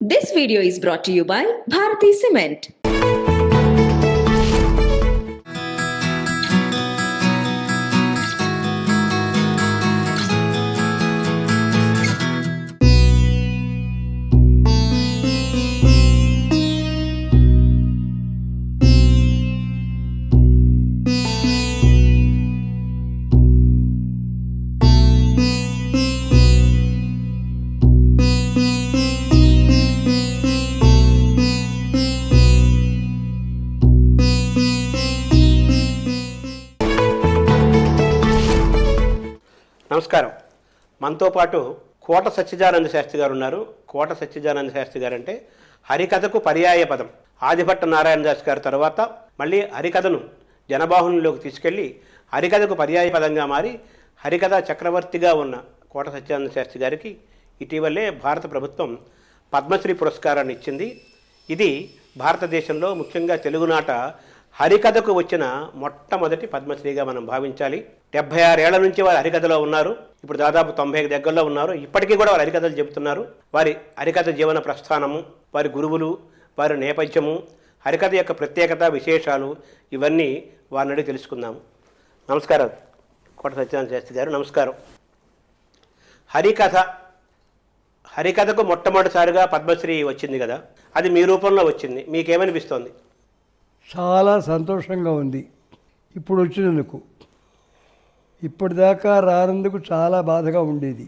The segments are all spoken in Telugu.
This video is brought to you by Bharati Cement. నమస్కారం. మనతో పాటు కోట సత్యజానంద శాస్త్రి గారు ఉన్నారు. కోట సత్యజానంద శాస్త్రి గారు అంటే హరికథకు పర్యాయ పదం. ఆదిభట్ట నారాయణ దాస్ గారి తర్వాత మళ్ళీ హరికథను జనబాహుల్యంలోకి తీసుకెళ్లి హరికథకు పర్యాయ పదంగా మారి హరికథ చక్రవర్తిగా ఉన్న కోట సత్యజానంద శాస్త్రి గారికి ఇటీవలే భారత ప్రభుత్వం పద్మశ్రీ పురస్కారాన్ని ఇచ్చింది. ఇది భారతదేశంలో ముఖ్యంగా తెలుగునాట హరికథకు వచ్చిన మొట్టమొదటి పద్మశ్రీగా మనం భావించాలి. 76 ఏళ్ల నుంచి వారు హరికథలో ఉన్నారు. ఇప్పుడు దాదాపు 90 దగ్గరలో ఉన్నారు. ఇప్పటికీ కూడా వారు హరికథలు చెబుతున్నారు. వారి హరికథ జీవన ప్రస్థానము, వారి గురువులు, వారి నేపథ్యము, హరికథ యొక్క ప్రత్యేకత, విశేషాలు ఇవన్నీ వారిని అడిగి తెలుసుకుందాము. నమస్కారం కోట సత్యనారాయణ శాస్త్రి గారు. నమస్కారం. హరికథకు మొట్టమొదటిసారిగా పద్మశ్రీ వచ్చింది కదా, అది మీ రూపంలో వచ్చింది. మీకేమనిపిస్తోంది? చాలా సంతోషంగా ఉంది ఇప్పుడు వచ్చినందుకు. ఇప్పటిదాకా రానందుకు చాలా బాధగా ఉండేది.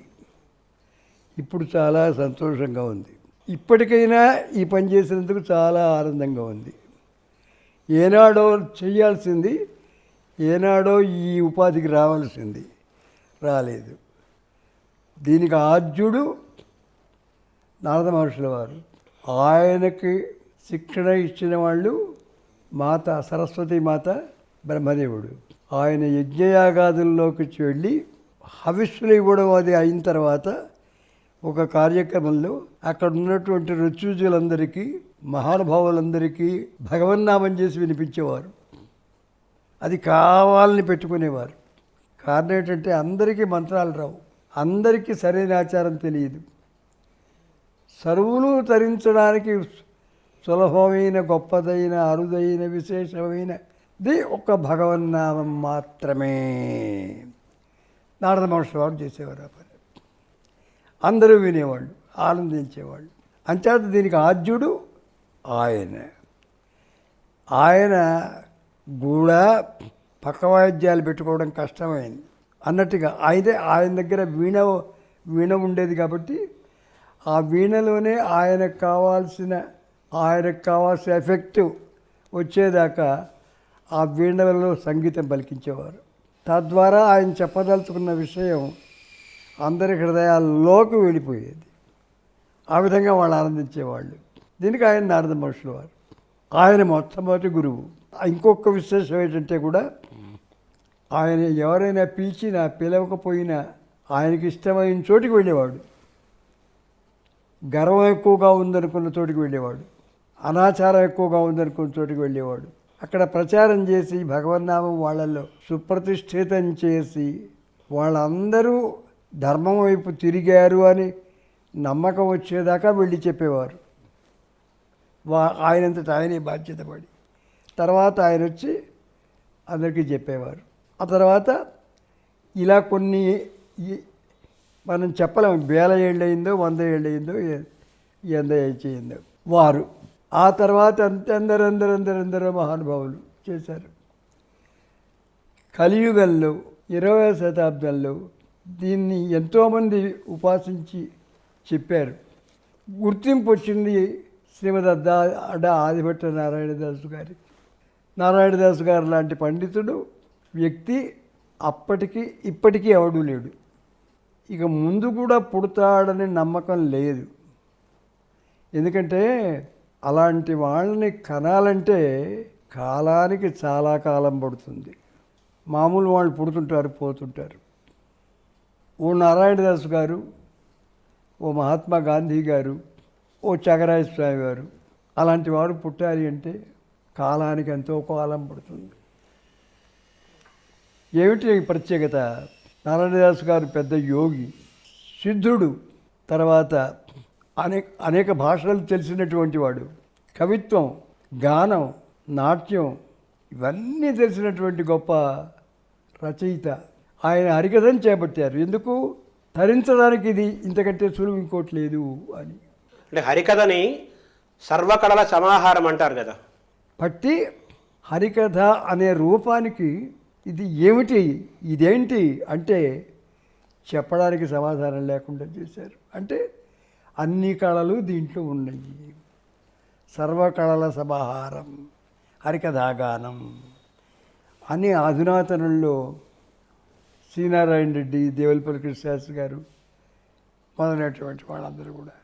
ఇప్పుడు చాలా సంతోషంగా ఉంది. ఇప్పటికైనా ఈ పని చేసినందుకు చాలా ఆనందంగా ఉంది. ఏనాడో చేయాల్సింది, ఏనాడో ఈ ఉపాధికి రావాల్సింది, రాలేదు. దీనికి ఆద్యుడు నారద మహర్షుల వారు. ఆయనకి శిక్షణ ఇచ్చిన వాళ్ళు మాత సరస్వతి మాత, బ్రహ్మదేవుడు. ఆయన యజ్ఞయాగాదుల్లోకి వెళ్ళి హవిస్సులు ఇవ్వడం అది అయిన తర్వాత ఒక కార్యక్రమంలో అక్కడ ఉన్నటువంటి ఋత్విజులందరికీ, మహానుభావులందరికీ భగవన్నామం చేసి వినిపించేవారు. అది కావాలని పెట్టుకునేవారు. కారణం ఏంటంటే అందరికీ మంత్రాలు రావు, అందరికీ సరైన ఆచారం తెలియదు. సర్వులు తరించడానికి సులభమైన, గొప్పదైన, అరుదైన, విశేషమైనది ఒక్క భగవన్నామం మాత్రమే. నారద మహర్షి వాడు చేసేవారు ఆ పని. అందరూ వినేవాళ్ళు, ఆనందించేవాళ్ళు. అంచేత దీనికి ఆద్యుడు ఆయన. ఆయన కూడా పక్క వాయిద్యాలు పెట్టుకోవడం కష్టమైంది అన్నట్టుగా ఆయన దగ్గర వీణ ఉండేది కాబట్టి ఆ వీణలోనే ఆయనకు కావాల్సిన ఎఫెక్ట్ వచ్చేదాకా ఆ వీణలలో సంగీతం పలికించేవారు. తద్వారా ఆయన చెప్పదలుచుకున్న విషయం అందరి హృదయాల్లోకి వెళ్ళిపోయేది. ఆ విధంగా వాళ్ళు ఆనందించేవాళ్ళు. దీనికి ఆయన నారద మహర్షుల వారు. ఆయన మొట్టమొదటి గురువు. ఇంకొక విశేషం ఏంటంటే కూడా ఆయన ఎవరైనా పిలిచినా పిలవకపోయినా ఆయనకి ఇష్టమైన చోటికి వెళ్ళేవాడు. గర్వం ఎక్కువగా ఉందనుకున్న చోటికి వెళ్ళేవాడు, అనాచారం ఎక్కువగా ఉందనుకున్న చోటికి వెళ్ళేవాడు. అక్కడ ప్రచారం చేసి భగవన్నామం వాళ్ళల్లో సుప్రతిష్ఠితం చేసి వాళ్ళందరూ ధర్మం వైపు తిరిగారు అని నమ్మకం వచ్చేదాకా వెళ్ళి చెప్పేవారు. ఆయనంతటా ఆయనే బాధ్యత పడి తర్వాత ఆయన వచ్చి అందరికీ చెప్పేవారు. ఆ తర్వాత ఇలా కొన్ని మనం చెప్పలేము, 1000 ఏళ్ళు అయిందో 100 ఏళ్ళు అయిందో 100 అయిందో వారు. ఆ తర్వాత అందరూ మహానుభావులు చేశారు. కలియుగంలో 20వ శతాబ్దంలో దీన్ని ఎంతోమంది ఉపాసించి చెప్పారు. గుర్తింపు వచ్చింది శ్రీమద్ ఆదిభట్ట నారాయణదాసు గారికి. నారాయణదాసు గారు లాంటి పండితుడు వ్యక్తి అప్పటికి ఇప్పటికీ ఎవడూ లేడు. ఇక ముందు కూడా పుడతాడని నమ్మకం లేదు. ఎందుకంటే అలాంటి వాళ్ళని కనాలంటే కాలానికి చాలా కాలం పడుతుంది. మామూలు వాళ్ళు పుడుతుంటారు, పోతుంటారు. ఓ నారాయణదాసు గారు, ఓ మహాత్మా గాంధీ గారు, ఓ త్యాగరాజ స్వామి గారు అలాంటి వారు పుట్టాలి అంటే కాలానికి ఎంతో కాలం పడుతుంది. ఏమిటి ప్రత్యేకత? నారాయణదాసు గారు పెద్ద యోగి, సిద్ధుడు. తర్వాత అనేక భాషలు తెలిసినటువంటి వాడు. కవిత్వం, గానం, నాట్యం ఇవన్నీ తెలిసినటువంటి గొప్ప రచయిత. ఆయన హరికథను చేపట్టారు. ఎందుకు? తరించడానికి ఇది ఇంతకంటే సులువు ఇంకోటి లేదు అని. అంటే హరికథని సర్వకళల సమాహారం అంటారు కదా. పట్టి హరికథ అనే రూపానికి ఇది ఏమిటి, ఇదేంటి అంటే చెప్పడానికి సమాధానం లేకుండా చేశారు. అంటే అన్ని కళలు దీంట్లో ఉన్నాయి. సర్వకళల సమాహారం హరికథాగానం అని అధునాతనంలో శ్రీనారాయణ రెడ్డి, దేవులపల్లి కృష్ణశాస్త్రి గారు మొదలైనటువంటి వాళ్ళందరూ కూడా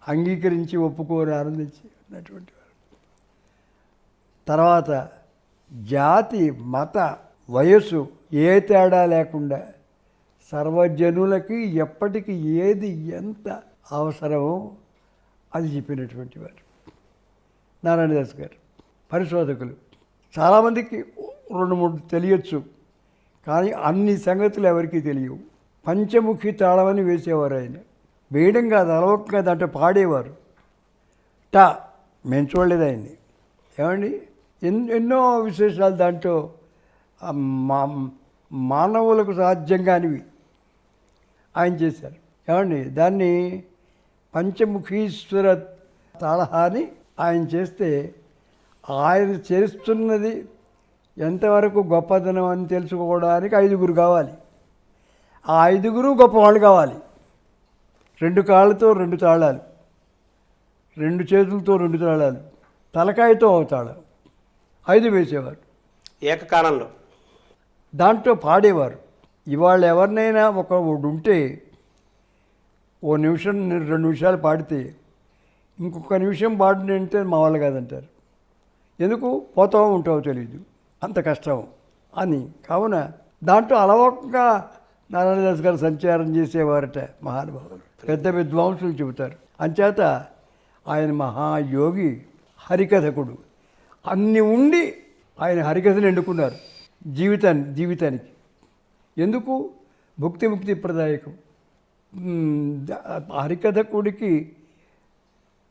అంగీకరించి ఒప్పుకోని ఆనందించి ఉన్నటువంటి వారు. తర్వాత జాతి, మత, వయస్సు ఏ తేడా లేకుండా సర్వజనులకి ఎప్పటికి ఏది ఎంత అవసరమో అది చెప్పినటువంటి వారు నారాయణదాస్ గారు. పరిశోధకులు చాలామందికి 2-3 తెలియచ్చు, కానీ అన్ని సంగతులు ఎవరికీ తెలియవు. పంచముఖి తాళమని వేసేవారు ఆయన. వేయడం కాదు, అలవక దాంట్లో పాడేవారు. మేము చూడలేదు ఆయన్ని. ఏమండి, ఎన్నో విశేషాలు దాంట్లో మానవులకు సాధ్యం కానివి ఆయన చేశారు. ఏమండి, దాన్ని పంచముఖీశ్వర తాళహాని ఆయన చేస్తే ఆయన చేస్తున్నది ఎంతవరకు గొప్పదనం అని తెలుసుకోవడానికి 5 కావాలి. ఆ 5 గొప్పవాళ్ళు కావాలి. 2 కాళ్ళతో 2 తాళాలు, 2 చేతులతో 2 తాళాలు, తలకాయతో ఒక తాళం, 5 వేసేవారు ఏకకాలంలో. దాంట్లో పాడేవారు. ఇవాళ ఎవరినైనా ఒకడు ఉంటే 1 నిమిషం 2 నిమిషాలు పాడితే ఇంకొక నిమిషం పాడినంటే మా వాళ్ళు కాదంటారు. ఎందుకు? పోతావో ఉంటావో తెలియదు, అంత కష్టం అని. కావున దాంట్లో అలవోకగా నారాయణదాస్ గారు సంచారం చేసేవారట మహానుభావులు. పెద్ద విద్వాంసులు చెబుతారు. అంచేత ఆయన మహాయోగి, హరికథకుడు. అన్ని ఉండి ఆయన హరికథను ఎన్నుకున్నారు జీవితానికి. ఎందుకు? భుక్తి ముక్తి ప్రదాయకం. హరికథకుడికి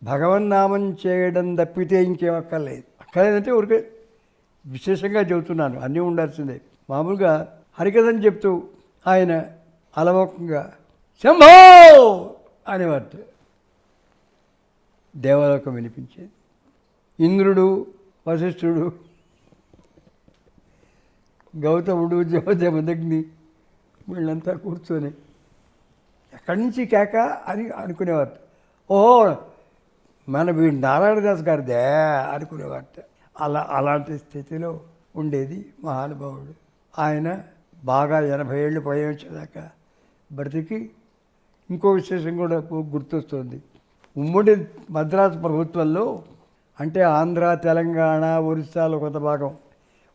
భగవన్నామం చేయడం తప్పితే ఇంకేం అక్కర్లేదంటే ఊరికే విశేషంగా చెబుతున్నాను, అన్నీ ఉండాల్సిందే. మామూలుగా హరికథని చెప్తూ ఆయన అలవోకంగా శంభో అనేవారు. దేవలోకం వినిపించేది. ఇంద్రుడు, వశిష్ఠుడు, గౌతముడు, జమదగ్ని వీళ్ళంతా కూర్చొని ఎక్కడి నుంచి కేక అని అనుకునేవారు. ఓహో, మన వీడు నారాయణదాస్ గారిదే అనుకునేవారట. అలాంటి స్థితిలో ఉండేది మహానుభావుడు. ఆయన బాగా 80 ఏళ్ళు వచ్చేదాకా బ్రతికి. ఇంకో విశేషం కూడా గుర్తొస్తుంది. ఉమ్మడి మద్రాసు ప్రభుత్వంలో, అంటే ఆంధ్ర, తెలంగాణ, ఒరిస్సాలో కొంత భాగం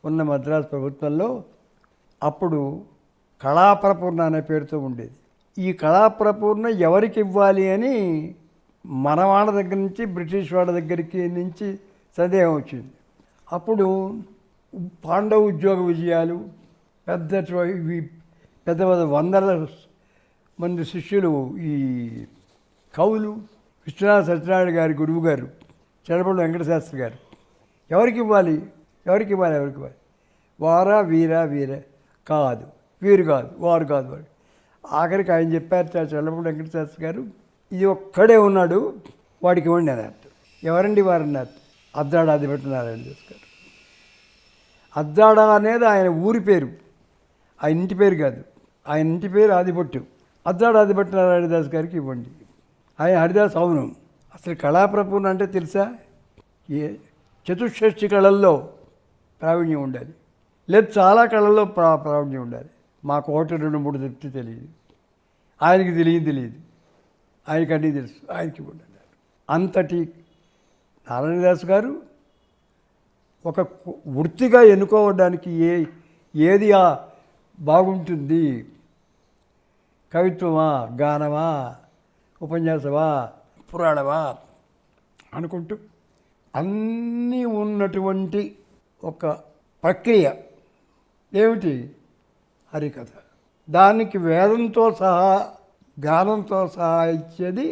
ఉన్న మద్రాసు ప్రభుత్వంలో అప్పుడు కళాప్రపూర్ణ అనే పేరుతో ఉండేది. ఈ కళాప్రపూర్ణ ఎవరికి ఇవ్వాలి అని మన వాళ్ళ దగ్గర నుంచి బ్రిటిష్ వాళ్ళ దగ్గరికి నుంచి సందేహం వచ్చింది. అప్పుడు పాండవ ఉద్యోగ విజయాలు, పెద్ద పెద్ద వందల మంది శిష్యులు, ఈ కవులు, విశ్వనాథ సత్యనారాయణ గారి గురువు గారు చెరపల్లి వెంకటశాస్త్రి గారు, ఎవరికి ఇవ్వాలి? వారా వీర కాదు, వీరు కాదు, వారు కాదు. వారు ఆఖరికి ఆయన చెప్పారు, చెరపల్లి వెంకటశాస్త్రి గారు, ఇది ఒక్కడే ఉన్నాడు, వాడికి ఇవ్వండి అన్నారు. ఎవరండి వారు అన్నారు? అద్దాడ ఆదిభట్ట నారాయణదాస్ గారు. అద్దాడ అనేది ఆయన ఊరి పేరు, ఆయన ఇంటి పేరు కాదు. ఆయన ఇంటి పేరు ఆదిభట్టు. అద్దాడ ఆదిభట్ట నారాయణదాస్ గారికి ఇవ్వండి. ఆయన హరిదాస్. అవును. అసలు కళాప్రపూర్ణ అంటే తెలుసా? ఏ చతుషష్ఠి కళల్లో ప్రావీణ్యం ఉండాలి, లేదు చాలా కళల్లో ప్రావీణ్యం ఉండాలి. మాకు 1, 2, 3 చెప్తే తెలియదు, ఆయనకి తెలియదు, ఆయనకి అన్నీ తెలుసు, ఆయనకి ఇవ్వండి అన్నారు. అంతటి నారాయణదాస్ గారు ఒక వృత్తిగా ఎన్నుకోవడానికి ఏది బాగుంటుంది? కవిత్వమా, గానమా, ఉపన్యాసమా, పురాణమా అనుకుంటూ అన్నీ ఉన్నటువంటి ఒక ప్రక్రియ ఏమిటి? హరికథ. దానికి వేదంతో సహా, గానంతో సహా ఇచ్చేది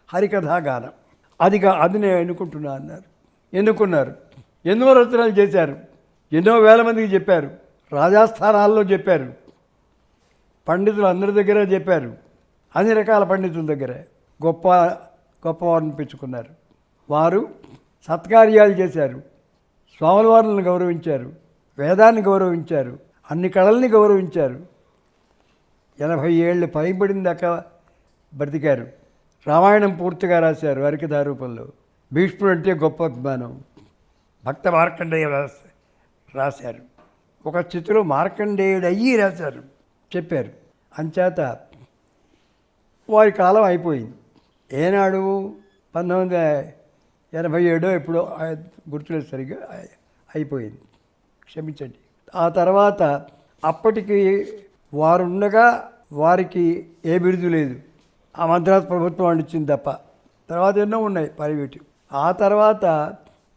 హరికథాగానం అది నేను ఎన్నుకుంటున్నా అన్నారు. ఎన్నుకున్నారు. ఎన్నో రచనలు చేశారు, ఎన్నో వేల మందికి చెప్పారు, రాజాస్థానాల్లో చెప్పారు, పండితులు అందరి దగ్గర చెప్పారు, అన్ని రకాల పండితుల దగ్గర గొప్పవారిని పెంచుకున్నారు. వారు సత్కార్యాలు చేశారు, స్వాముల వారిని గౌరవించారు, వేదాన్ని గౌరవించారు, అన్ని కళల్ని గౌరవించారు. 80 ఏళ్ళు పైబడిన దాకా బ్రతికారు. రామాయణం పూర్తిగా రాశారు హరికథా రూపంలో. భీష్ముడు అంటే గొప్ప అభిమానం. భక్త మార్కండేయ రాశారు. ఒక స్థితిలో మార్కండేయుడు అయ్యి రాశారు, చెప్పారు. అంచేత వారి కాలం అయిపోయింది. ఏనాడు 1987 ఎప్పుడో గుర్తులేదు సరిగ్గా, అయిపోయింది, క్షమించండి. ఆ తర్వాత అప్పటికి వారుండగా వారికి ఏ బిరుదు లేదు. ఆ మద్రాసు ప్రభుత్వం అందించింది తప్ప. తర్వాత ఎన్నో ఉన్నాయి ప్రైవేటివ్. ఆ తర్వాత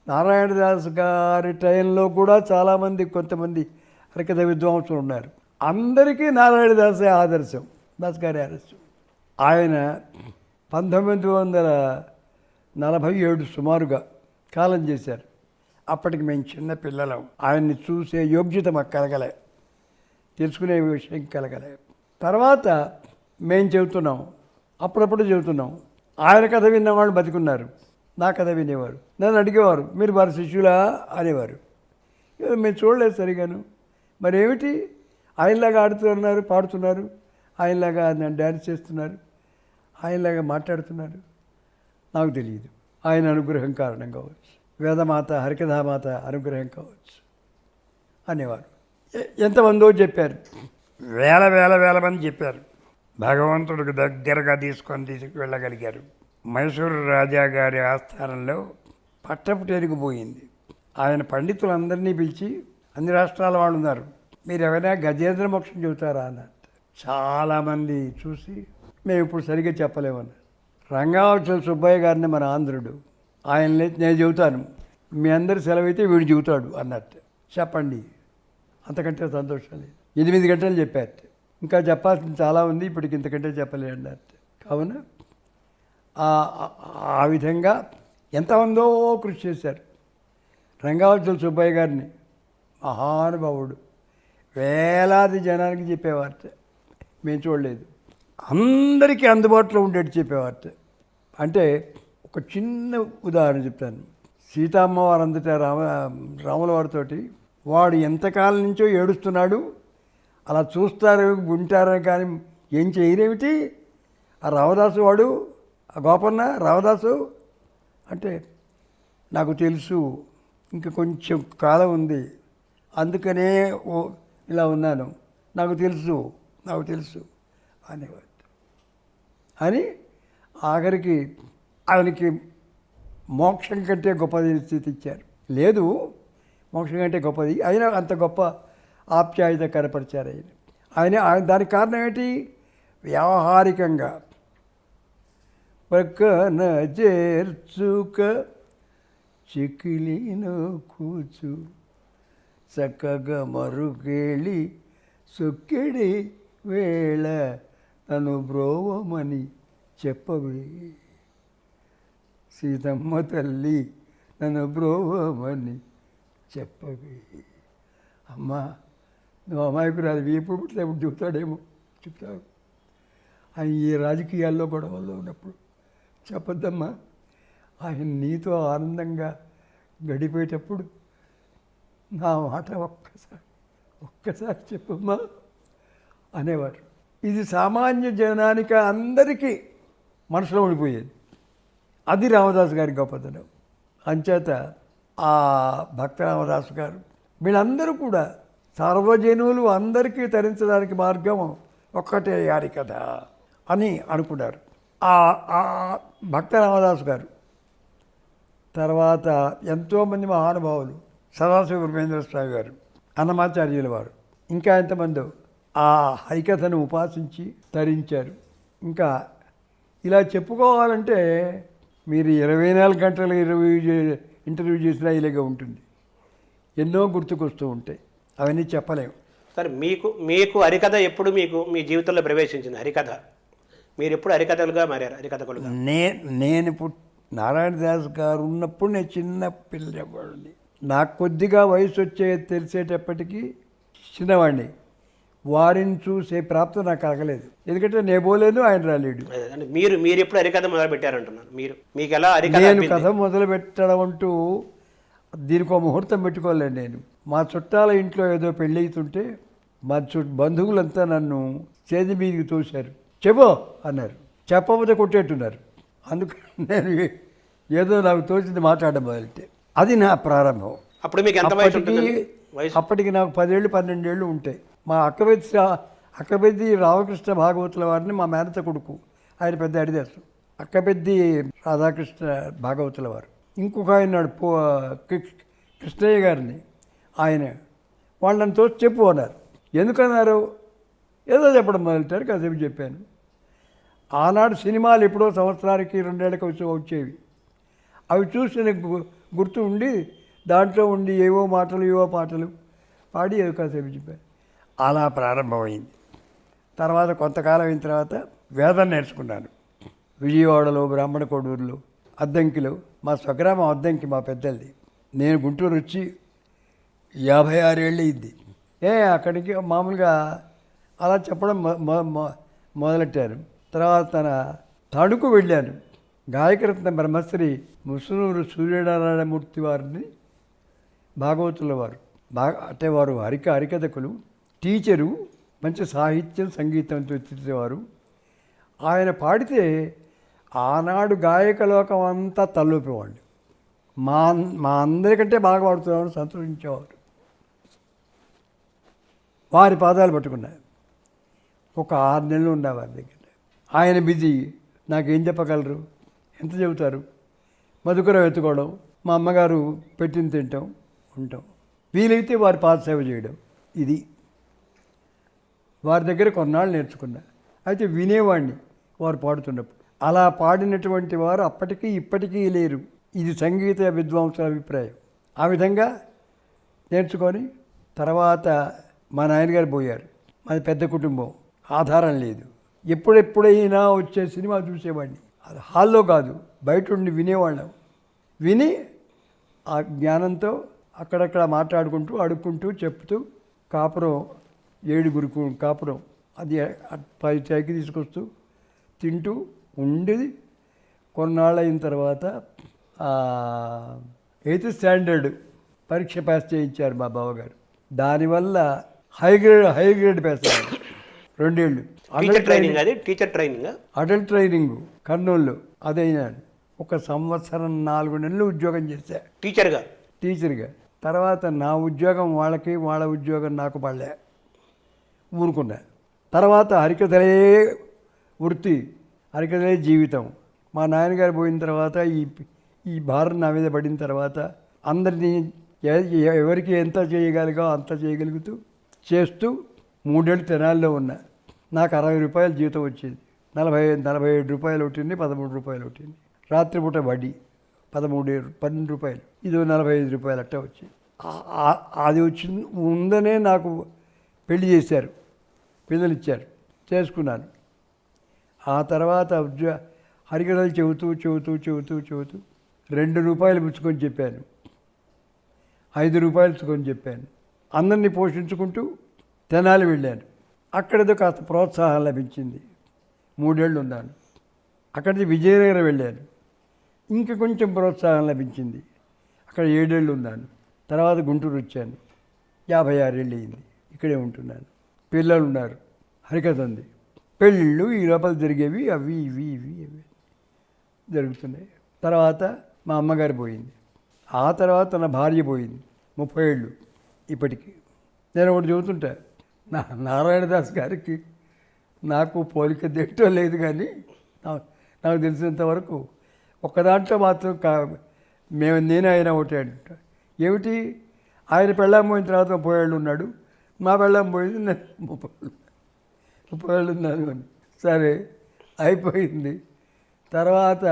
నారాయణదాస్ గారి టైంలో కూడా చాలామంది కొంతమంది హరికథ విద్వాంసులు ఉన్నారు. అందరికీ నారాయణదాసే ఆదర్శం, దాస్ గారి ఆదర్శం. ఆయన 1947 సుమారుగా కాలం చేశారు. అప్పటికి మేము చిన్న పిల్లలం. ఆయన్ని చూసే యోగ్యత మాకు కలగలే, తెలుసుకునే విషయం కలగలే. తర్వాత మేము చెబుతున్నాం, అప్పుడప్పుడు చెబుతున్నాం. ఆయన కథ విన్నవాళ్ళు బతికున్నారు, నా కథ వినేవారు. నన్ను అడిగేవారు, మీరు వారి శిష్యులా అనేవారు. మేము చూడలేదు సరిగాను. మరి ఏమిటి, ఆయనలాగా ఆడుతున్నారు, పాడుతున్నారు, ఆయనలాగా డ్యాన్స్ చేస్తున్నారు, ఆయనలాగా మాట్లాడుతున్నారు, నాకు తెలియదు. ఆయన అనుగ్రహం కారణం కావచ్చు, వేదమాత హరికథామాత అనుగ్రహం కావచ్చు అనేవారు. ఎంతమందో చెప్పారు, వేల వేల వేల మంది చెప్పారు. భగవంతుడికి దగ్గరగా తీసుకెళ్ళగలిగారు. మైసూరు రాజా గారి ఆస్థానంలో పట్టపుటేరుకు పోయింది. ఆయన పండితులందరినీ పిలిచి, అన్ని రాష్ట్రాల వాళ్ళు ఉన్నారు, మీరు ఎవరైనా గజేంద్ర మోక్షం చెబుతారా అన్నారు. చాలామంది చూసి మేము ఇప్పుడు సరిగ్గా చెప్పలేమన్నారు. రంగావచల సుబ్బయ్య గారిని మన ఆంధ్రుడు, ఆయన నేను చెబుతాను, మీ అందరి సెలవైతే వీడు చెబుతాడు అన్నట్టు. చెప్పండి, అంతకంటే సంతోషం లేదు. 8 గంటలు చెప్పారు. ఇంకా చెప్పాల్సింది చాలా ఉంది, ఇప్పటికి ఇంతకంటే చెప్పలేదు అన్నట్టు. కావున ఆ విధంగా ఎంతమందో కృషి చేశారు. రంగావచల సుబ్బయ్య గారిని మహానుభావుడు, వేలాది జనానికి చెప్పేవారట, మేము చూడలేదు. అందరికీ అందుబాటులో ఉండేట్టు చెప్పేవారట. అంటే ఒక చిన్న ఉదాహరణ చెప్తాను. సీతమ్మవారు అందట రాముల వారితోటి, వాడు ఎంతకాలం నుంచో ఏడుస్తున్నాడు, అలా చూస్తారు వింటారని కానీ ఏం చేయరేమిటి ఆ రామదాసు, వాడు ఆ గోపన్న రామదాసు అంటే, నాకు తెలుసు ఇంకా కొంచెం కాలం ఉంది, అందుకనే ఇలా ఉన్నాను, నాకు తెలుసు అనేవాడు. అని ఆఖరికి ఆయనకి మోక్షం కంటే గొప్పది స్థితి ఇచ్చారు. లేదు మోక్షం కంటే గొప్పది, అయినా అంత గొప్ప ఆప్యాయత కనపరిచారు ఆయన. దానికి కారణం ఏంటి, వ్యావహారికంగా పక్కన చేర్చుక చికిలిన కూచు చక్కగా మరుగేళి సొక్కిడి వేళ నన్ను బ్రోవమని చెప్పవే సీతమ్మ తల్లి, నన్ను బ్రోవమని చెప్పవే. అమ్మా నువ్వు అమాయకురాలు, ఎప్పుడు పుట్టితే ఎప్పుడు చెబుతాడేమో, చెప్తావు. ఆయన ఈ రాజకీయాల్లో గొడవల్లో ఉన్నప్పుడు చెప్పొద్దమ్మా, ఆయన నీతో ఆనందంగా గడిపేటప్పుడు నా మాట ఒక్కసారి చెప్పమ్మా అనేవారు. ఇది సామాన్య జనానికి అందరికీ మనసులో ఉండిపోయేది. అది రామదాసు గారి గొప్పతనం. అంచేత ఆ భక్త రామదాసు గారు వీళ్ళందరూ కూడా సర్వజనులు అందరికీ తరించడానికి మార్గం ఒక్కటే హరికథ అని అనుకున్నారు. ఆ భక్త రామదాసు గారు తర్వాత ఎంతోమంది మహానుభావులు, సదాశివ బ్రహ్మేంద్ర స్వామి గారు, అన్నమాచార్యుల వారు, ఇంకా ఎంతమందో ఆ హరికథను ఉపాసించి తరించారు. ఇంకా ఇలా చెప్పుకోవాలంటే మీరు 24 గంటలు ఇంటర్వ్యూ చేసినా ఇలాగే ఉంటుంది. ఎన్నో గుర్తుకొస్తూ ఉంటాయి, అవన్నీ చెప్పలేము. సరే, మీకు హరికథ ఎప్పుడు మీ జీవితంలో ప్రవేశించింది? హరికథ మీరు ఎప్పుడు హరికథలుగా మారారు, హరికథకులుగా? నేను నారాయణదాస్ గారు ఉన్నప్పుడు నేను చిన్న పిల్లవాడిని. నాకు కొద్దిగా వయసు తెలిసేటప్పటికీ చిన్నవాడిని. వారిని చూసే ప్రాప్తం నాకు కలగలేదు, ఎందుకంటే నేను పోలేదు, ఆయన రాలేడు. అంటే మీరు ఎప్పుడు హరికథ మొదలు పెట్టారంటున్నాను. మీకు ఎలా హరికథ నేను అబ్బింది? కథ మొదలు పెట్టడం అంటూ దీనికి ఒక ముహూర్తం పెట్టుకోలేదు. నేను మా చుట్టాల ఇంట్లో ఏదో పెళ్ళి అవుతుంటే మా బంధువులంతా నన్ను చేతి మీదకి తోశారు. చెప్పో అన్నారు, చెప్పకపోతే కొట్టేట్టున్నారు. అందుకని నేను ఏదో నాకు తోచింది మాట్లాడడం మొదలెట్టే. అది నా ప్రారంభం. అప్పుడు మీకు ఎంత వయసు ఉంటుంది? అప్పటికి నాకు 10 ఏళ్ళు 12 ఏళ్ళు ఉంటాయి. మా అక్కబెద్ది రామకృష్ణ భాగవతుల వారిని మా మేనత కొడుకు, ఆయన పెద్ద హరిదాసు. అక్కబెద్ది రాధాకృష్ణ భాగవతుల వారు. ఇంకొక ఆయన ఉన్నాడు కృష్ణయ్య గారిని, ఆయన వాళ్ళని తోచి చెప్పు అన్నారు. ఎందుకన్నారు? ఏదో చెప్పడం మొదలెట్టారు. కాసేపు చెప్పాను. ఆనాడు సినిమాలు ఎప్పుడో సంవత్సరానికి 2 ఏళ్ళకి వచ్చేవి. అవి చూసి నాకు గుర్తు ఉండి దాంట్లో ఉండి ఏవో పాటలు పాడి ఏదో కాసేపు చెప్పాను. అలా ప్రారంభమైంది. తర్వాత కొంతకాలం అయిన తర్వాత వేదం నేర్చుకున్నాను. విజయవాడలో, బ్రాహ్మణ కోడూరులో, అద్దంకిలో. మా స్వగ్రామం అద్దంకి, మా పెద్దలది. నేను గుంటూరు వచ్చి 56 ఏళ్ళు అయింది. అక్కడికి మామూలుగా అలా చెప్పడం మొదలెట్టాను. తర్వాత తణుకు వెళ్ళాను. గాయకరత్న బ్రహ్మశ్రీ ముసునూరు సూర్యనారాయణమూర్తి వారిని భాగవతుల వారు అంటే వారు హరికథకులు, టీచరు, మంచి సాహిత్యం సంగీతంతో వచ్చేవారు. ఆయన పాడితే ఆనాడు గాయక లోకం అంతా తలూపేవాళ్ళు. మా అందరికంటే బాగా పాడుతున్నామని సంతోషించేవారు. వారి పాదాలు పట్టుకున్నారు. ఒక 6 నెలలు ఉన్నా వారి దగ్గర. ఆయన బిజీ, నాకేం చెప్పగలరు, ఎంత చెబుతారు? మధుకరం ఎత్తుకోవడం, మా అమ్మగారు పెట్టింది తింటాం, ఉంటాం. వీలైతే వారి పాదసేవ చేయడం. ఇది వారి దగ్గర కొన్నాళ్ళు నేర్చుకున్నా. అయితే వినేవాడిని వారు పాడుతున్నప్పుడు. అలా పాడినటువంటి వారు అప్పటికీ ఇప్పటికీ లేరు. ఇది సంగీత విద్వాంసుల అభిప్రాయం. ఆ విధంగా నేర్చుకొని తర్వాత మా నాయనగారు పోయారు. మాది పెద్ద కుటుంబం, ఆధారం లేదు. ఎప్పుడెప్పుడైనా వచ్చే సినిమా చూసేవాడిని. అది హాల్లో కాదు, బయట ఉండి వినేవాళ్ళం. విని ఆ జ్ఞానంతో అక్కడక్కడ మాట్లాడుకుంటూ, అడుక్కుంటూ, చెప్తూ, కాపురం 7 కాపురం అది 10 చాకి తీసుకొస్తూ తింటూ ఉండేది. కొన్నాళ్ళు అయిన తర్వాత 8th స్టాండర్డ్ పరీక్ష పాస్ చేయించారు మా బావగారు. దానివల్ల హై గ్రేడ్ పాస్ అయ్యారు. 2 ఏళ్ళు అడల్ట్ ట్రైనింగ్ కర్నూలులో అదైనాను. 1 సంవత్సరం 4 నెలలు ఉద్యోగం చేశా టీచర్గా. తర్వాత నా ఉద్యోగం వాళ్ళకి, వాళ్ళ ఉద్యోగం నాకు పడలే, ఊరుకున్నా. తర్వాత హరికథలే వృత్తి, హరికథలే జీవితం. మా నాన్నగారు పోయిన తర్వాత ఈ భారం నా మీద పడిన తర్వాత అందరినీ ఎవరికి ఎంత చేయగలిగా అంత చేయగలుగుతూ చేస్తూ 3 ఏళ్ళు తెనాల్లో ఉన్నా. నాకు 60 రూపాయలు జీతం వచ్చేది. 47 రూపాయలు ఒకటింది, 13 రూపాయలు ఒకటింది. రాత్రిపూట వడ్డీ 12 రూపాయలు, ఇది 45 రూపాయలు అట్ట వచ్చేది. అది వచ్చింది ముందనే నాకు పెళ్లి చేశారు, పిల్లలు ఇచ్చారు, చేసుకున్నాను. ఆ తర్వాత హరికథలు చెబుతూ 2 రూపాయలు పుచ్చుకొని చెప్పాను, 5 రూపాయలు పుచ్చుకొని చెప్పాను. అందరినీ పోషించుకుంటూ తెనాలి వెళ్ళాను. అక్కడేదో కాస్త ప్రోత్సాహం లభించింది. 3 ఏళ్ళు ఉన్నాను. అక్కడికి విజయనగరం వెళ్ళాను, ఇంకా కొంచెం ప్రోత్సాహం లభించింది. అక్కడ 7 ఏళ్ళు ఉన్నాను. తర్వాత గుంటూరు వచ్చాను, 56 ఏళ్ళు అయింది. ఇక్కడే ఉంటున్నాను. పిల్లలు ఉన్నారు, హరికథ ఉంది, పెళ్ళిళ్ళు ఈ లోపల జరిగేవి, అవి జరుగుతున్నాయి. తర్వాత మా అమ్మగారు పోయింది. ఆ తర్వాత నా భార్య పోయింది. 30 ఏళ్ళు ఇప్పటికీ. నేను ఒకటి చెబుతుంటా, నారాయణదాస్ గారికి నాకు పోలిక దేంటో లేదు, కానీ నాకు తెలిసినంతవరకు ఒక దాంట్లో మాత్రం నేను ఆయన ఒకటే అంట. ఏమిటి? ఆయన పెళ్ళాం పోయిన తర్వాత 30 ఏళ్ళు ఉన్నాడు, మా పెళ్ళాం పోయింది, నేను 30 ఏళ్ళు ఉన్నాను. సరే అయిపోయింది. తర్వాత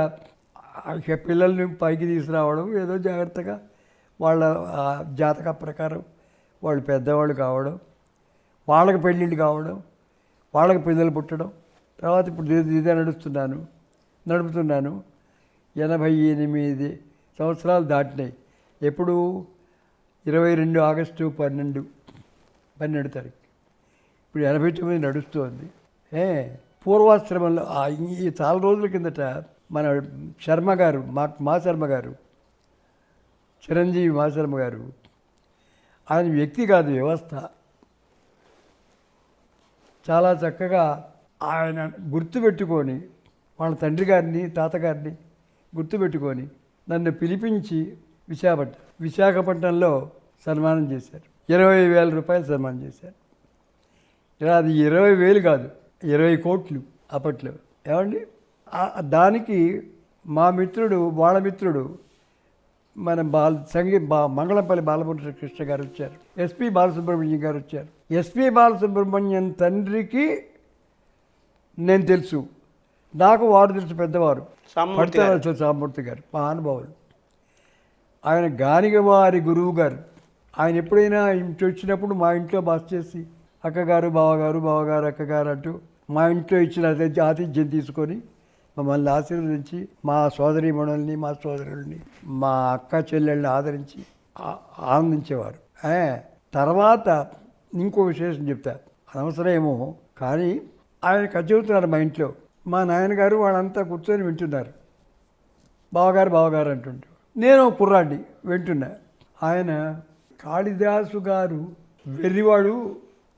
పిల్లల్ని పైకి తీసుకురావడం, ఏదో జాగ్రత్తగా వాళ్ళ జాతక ప్రకారం వాళ్ళు పెద్దవాళ్ళు కావడం, వాళ్ళకి పెళ్ళిళ్ళు కావడం, వాళ్ళకి పిల్లలు పుట్టడం, తర్వాత ఇప్పుడు ఇదే నడుపుతున్నాను 88 సంవత్సరాలు దాటినాయి. ఎప్పుడు 22 ఆగస్టు 12 తారీఖు. ఇప్పుడు 89 నడుస్తుంది. పూర్వాశ్రమంలో ఈ చాలా రోజుల కిందట మన శర్మ గారు మా శర్మ గారు, చిరంజీవి మా శర్మ గారు, ఆయన వ్యక్తి కాదు వ్యవస్థ. చాలా చక్కగా ఆయన గుర్తుపెట్టుకొని వాళ్ళ తండ్రి గారిని తాతగారిని గుర్తుపెట్టుకొని నన్ను పిలిపించి విశాఖపట్నంలో సన్మానం చేశారు. 20,000 రూపాయలు సన్మానం చేశారు. అది 20,000 కాదు, 20 కోట్లు అప్పట్లో. ఏమండి, దానికి మా మిత్రుడు, వాళ్ళ మిత్రుడు మన మంగళంపల్లి బాలమురళీకృష్ణ గారు వచ్చారు. ఎస్పి బాలసుబ్రహ్మణ్యం గారు వచ్చారు. ఎస్పి బాలసుబ్రహ్మణ్యం తండ్రికి నేను తెలుసు, నాకు వారు తెలుసు, పెద్దవారు సామూర్తి గారు మహానుభావులు. ఆయన గానిగవారి గురువు గారు. ఆయన ఎప్పుడైనా ఇంటి వచ్చినప్పుడు మా ఇంట్లో బస చేసి అక్కగారు బావగారు అక్కగారు అంటూ మా ఇంట్లో ఇచ్చిన ఆతిథ్యం తీసుకొని మమ్మల్ని ఆశీర్వదించి మా సోదరీమణుల్ని, మా సోదరుల్ని, మా అక్క చెల్లెళ్ళని ఆదరించి ఆనందించేవారు. తర్వాత ఇంకో విశేషం చెప్తారు, అనవసరమేమో కానీ ఆయన కథ చెబుతున్నారు మా ఇంట్లో. మా నాయనగారు వాళ్ళంతా కూర్చొని వింటున్నారు. బావగారు అంటుంటారు. నేను కుర్రాడిని వింటున్నా. ఆయన కాళిదాసు గారు వెర్రివాడు,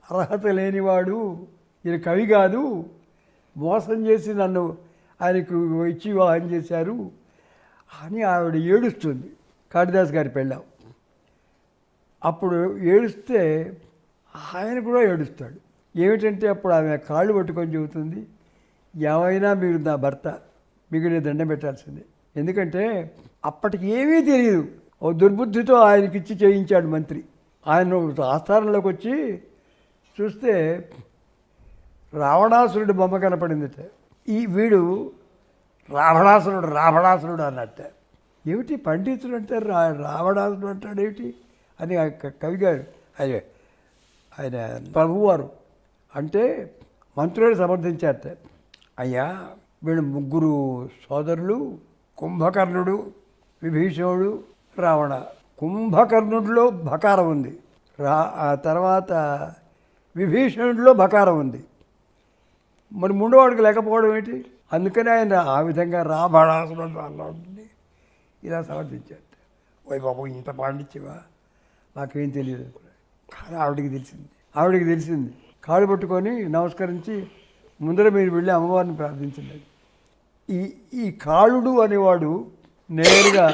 అర్హత లేనివాడు, ఈయన కవి కాదు, మోసం చేసి నన్ను ఆయనకు ఇచ్చి వివాహం చేశారు అని ఆవిడ ఏడుస్తుంది. కాళిదాస్ గారి పెళ్ళాం. అప్పుడు ఏడుస్తే ఆయన కూడా ఏడుస్తాడు. ఏమిటంటే అప్పుడు ఆమె కాళ్ళు పట్టుకొని చెబుతుంది, ఏమైనా మీరు నా భర్త, మీకు నేను దండం పెట్టాల్సిందే. ఎందుకంటే అప్పటికి ఏమీ తెలియదు. ఓ దుర్బుద్ధితో ఆయనకిచ్చి చేయించాడు మంత్రి. ఆయన ఆస్థానంలోకి వచ్చి చూస్తే రావణాసురుడు బొమ్మ కనపడిందిట. వీడు రావణాసురుడు అన్నట్ట. ఏమిటి పండితుడు అంటారు, రావణాసురుడు అంటాడు ఏమిటి అని కవి గారు ఆయన ప్రభువారు అంటే మంత్రులను సమర్థించారట. అయ్యా, వీళ్ళు 3 సోదరులు, కుంభకర్ణుడు, విభీషణుడు, రావణ. కుంభకర్ణుడిలో భకారం ఉంది, తర్వాత విభీషణుడిలో భకారం ఉంది, మరి 3వ వాడికి లేకపోవడం ఏంటి? అందుకని ఆయన ఆ విధంగా రావణాసురుడు అన్నది ఇలా సమర్థించారు. ఓయ్ బాబు, ఇంత పాండిత్యమా, నాకేం తెలియదు. కానీ ఆవిడికి తెలిసింది. కాళ్ళు పట్టుకొని నమస్కరించి, ముందర మీరు వెళ్ళి అమ్మవారిని ప్రార్థించండి. ఈ కాళుడు అనేవాడు నేరుగా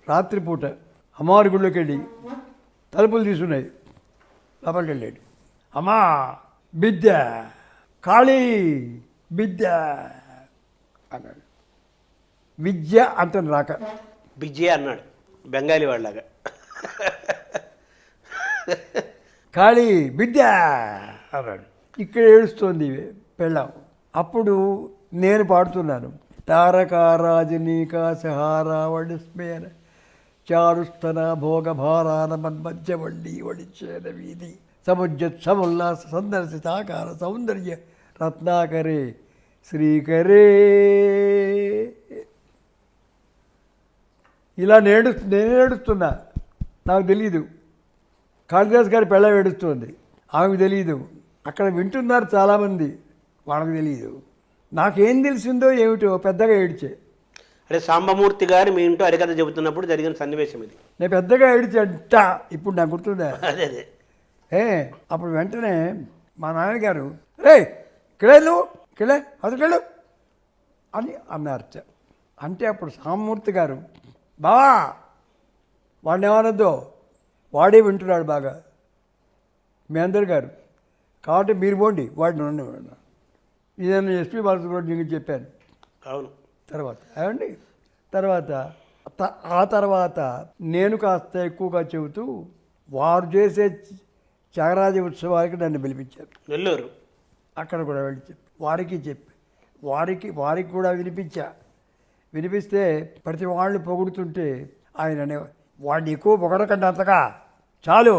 రాత్రిపూట అమ్మవారి గుళ్ళోకి వెళ్ళి తలుపులు తీసున్నాయి, లోపలికి వెళ్ళాడు. అమ్మా బిద్య, కాళీ బిద్య అన్నాడు. విద్య అంత రాక బిజ్జే అన్నాడు, బెంగాలీ వాళ్ళలాగా. కాళీ బిద్య అన్నాడు. ఇక్కడ ఏడుస్తోంది పెళ్ళాం. అప్పుడు నేను పాడుతున్నాను, తారకారాజనీకా సహారావళి స్మేర చారుస్తన భోగభారాన మన్మధ్య వడ్డీ వడిచేన వీధి సముజ్జోల్లాస సందర్శితాకార సౌందర్య రత్నాకరే శ్రీకరే. ఇలా నేను ఏడుస్తున్నా, నాకు తెలీదు. కాళిదాస్ గారి పెళ్ళ ఏడుస్తుంది, ఆమెకు తెలియదు. అక్కడ వింటున్నారు చాలామంది, వాళ్ళకి తెలియదు. నాకేం తెలిసిందో ఏమిటో పెద్దగా ఏడ్చే. అదే సాంబమూర్తి గారు మీ ఇంట్లో హరికథ చెబుతున్నప్పుడు జరిగిన సన్నివేశం ఇది. నేను పెద్దగా ఏడ్చంట, ఇప్పుడు నాకు గుర్తుందా? అదే అప్పుడు వెంటనే మా నాన్నగారు, రే కిళే నువ్వు కిళే అసలు అని అన్నారట. అంటే అప్పుడు సాంబమూర్తి గారు, బావా వాడిని ఏమనొద్దు, వాడే వింటున్నాడు బాగా, మీ అందరు గారు, కాబట్టి మీరు పోండి వాడిని ఉండి. ఇదని ఎస్పి బాలసుబ్రహ్మణ్యం చెప్పాను. అవును. ఆ తర్వాత నేను కాస్త ఎక్కువగా చెబుతూ వారు చేసే త్యాగరాజ ఉత్సవానికి నన్ను పిలిపించారు. నెల్లూరు అక్కడ కూడా వెళ్ళి వారికి కూడా వినిపిస్తే ప్రతి వాళ్ళు పొగుడుతుంటే ఆయన అనేవారు, వాడిని ఎక్కువ పొగడకండి, అంతగా చాలు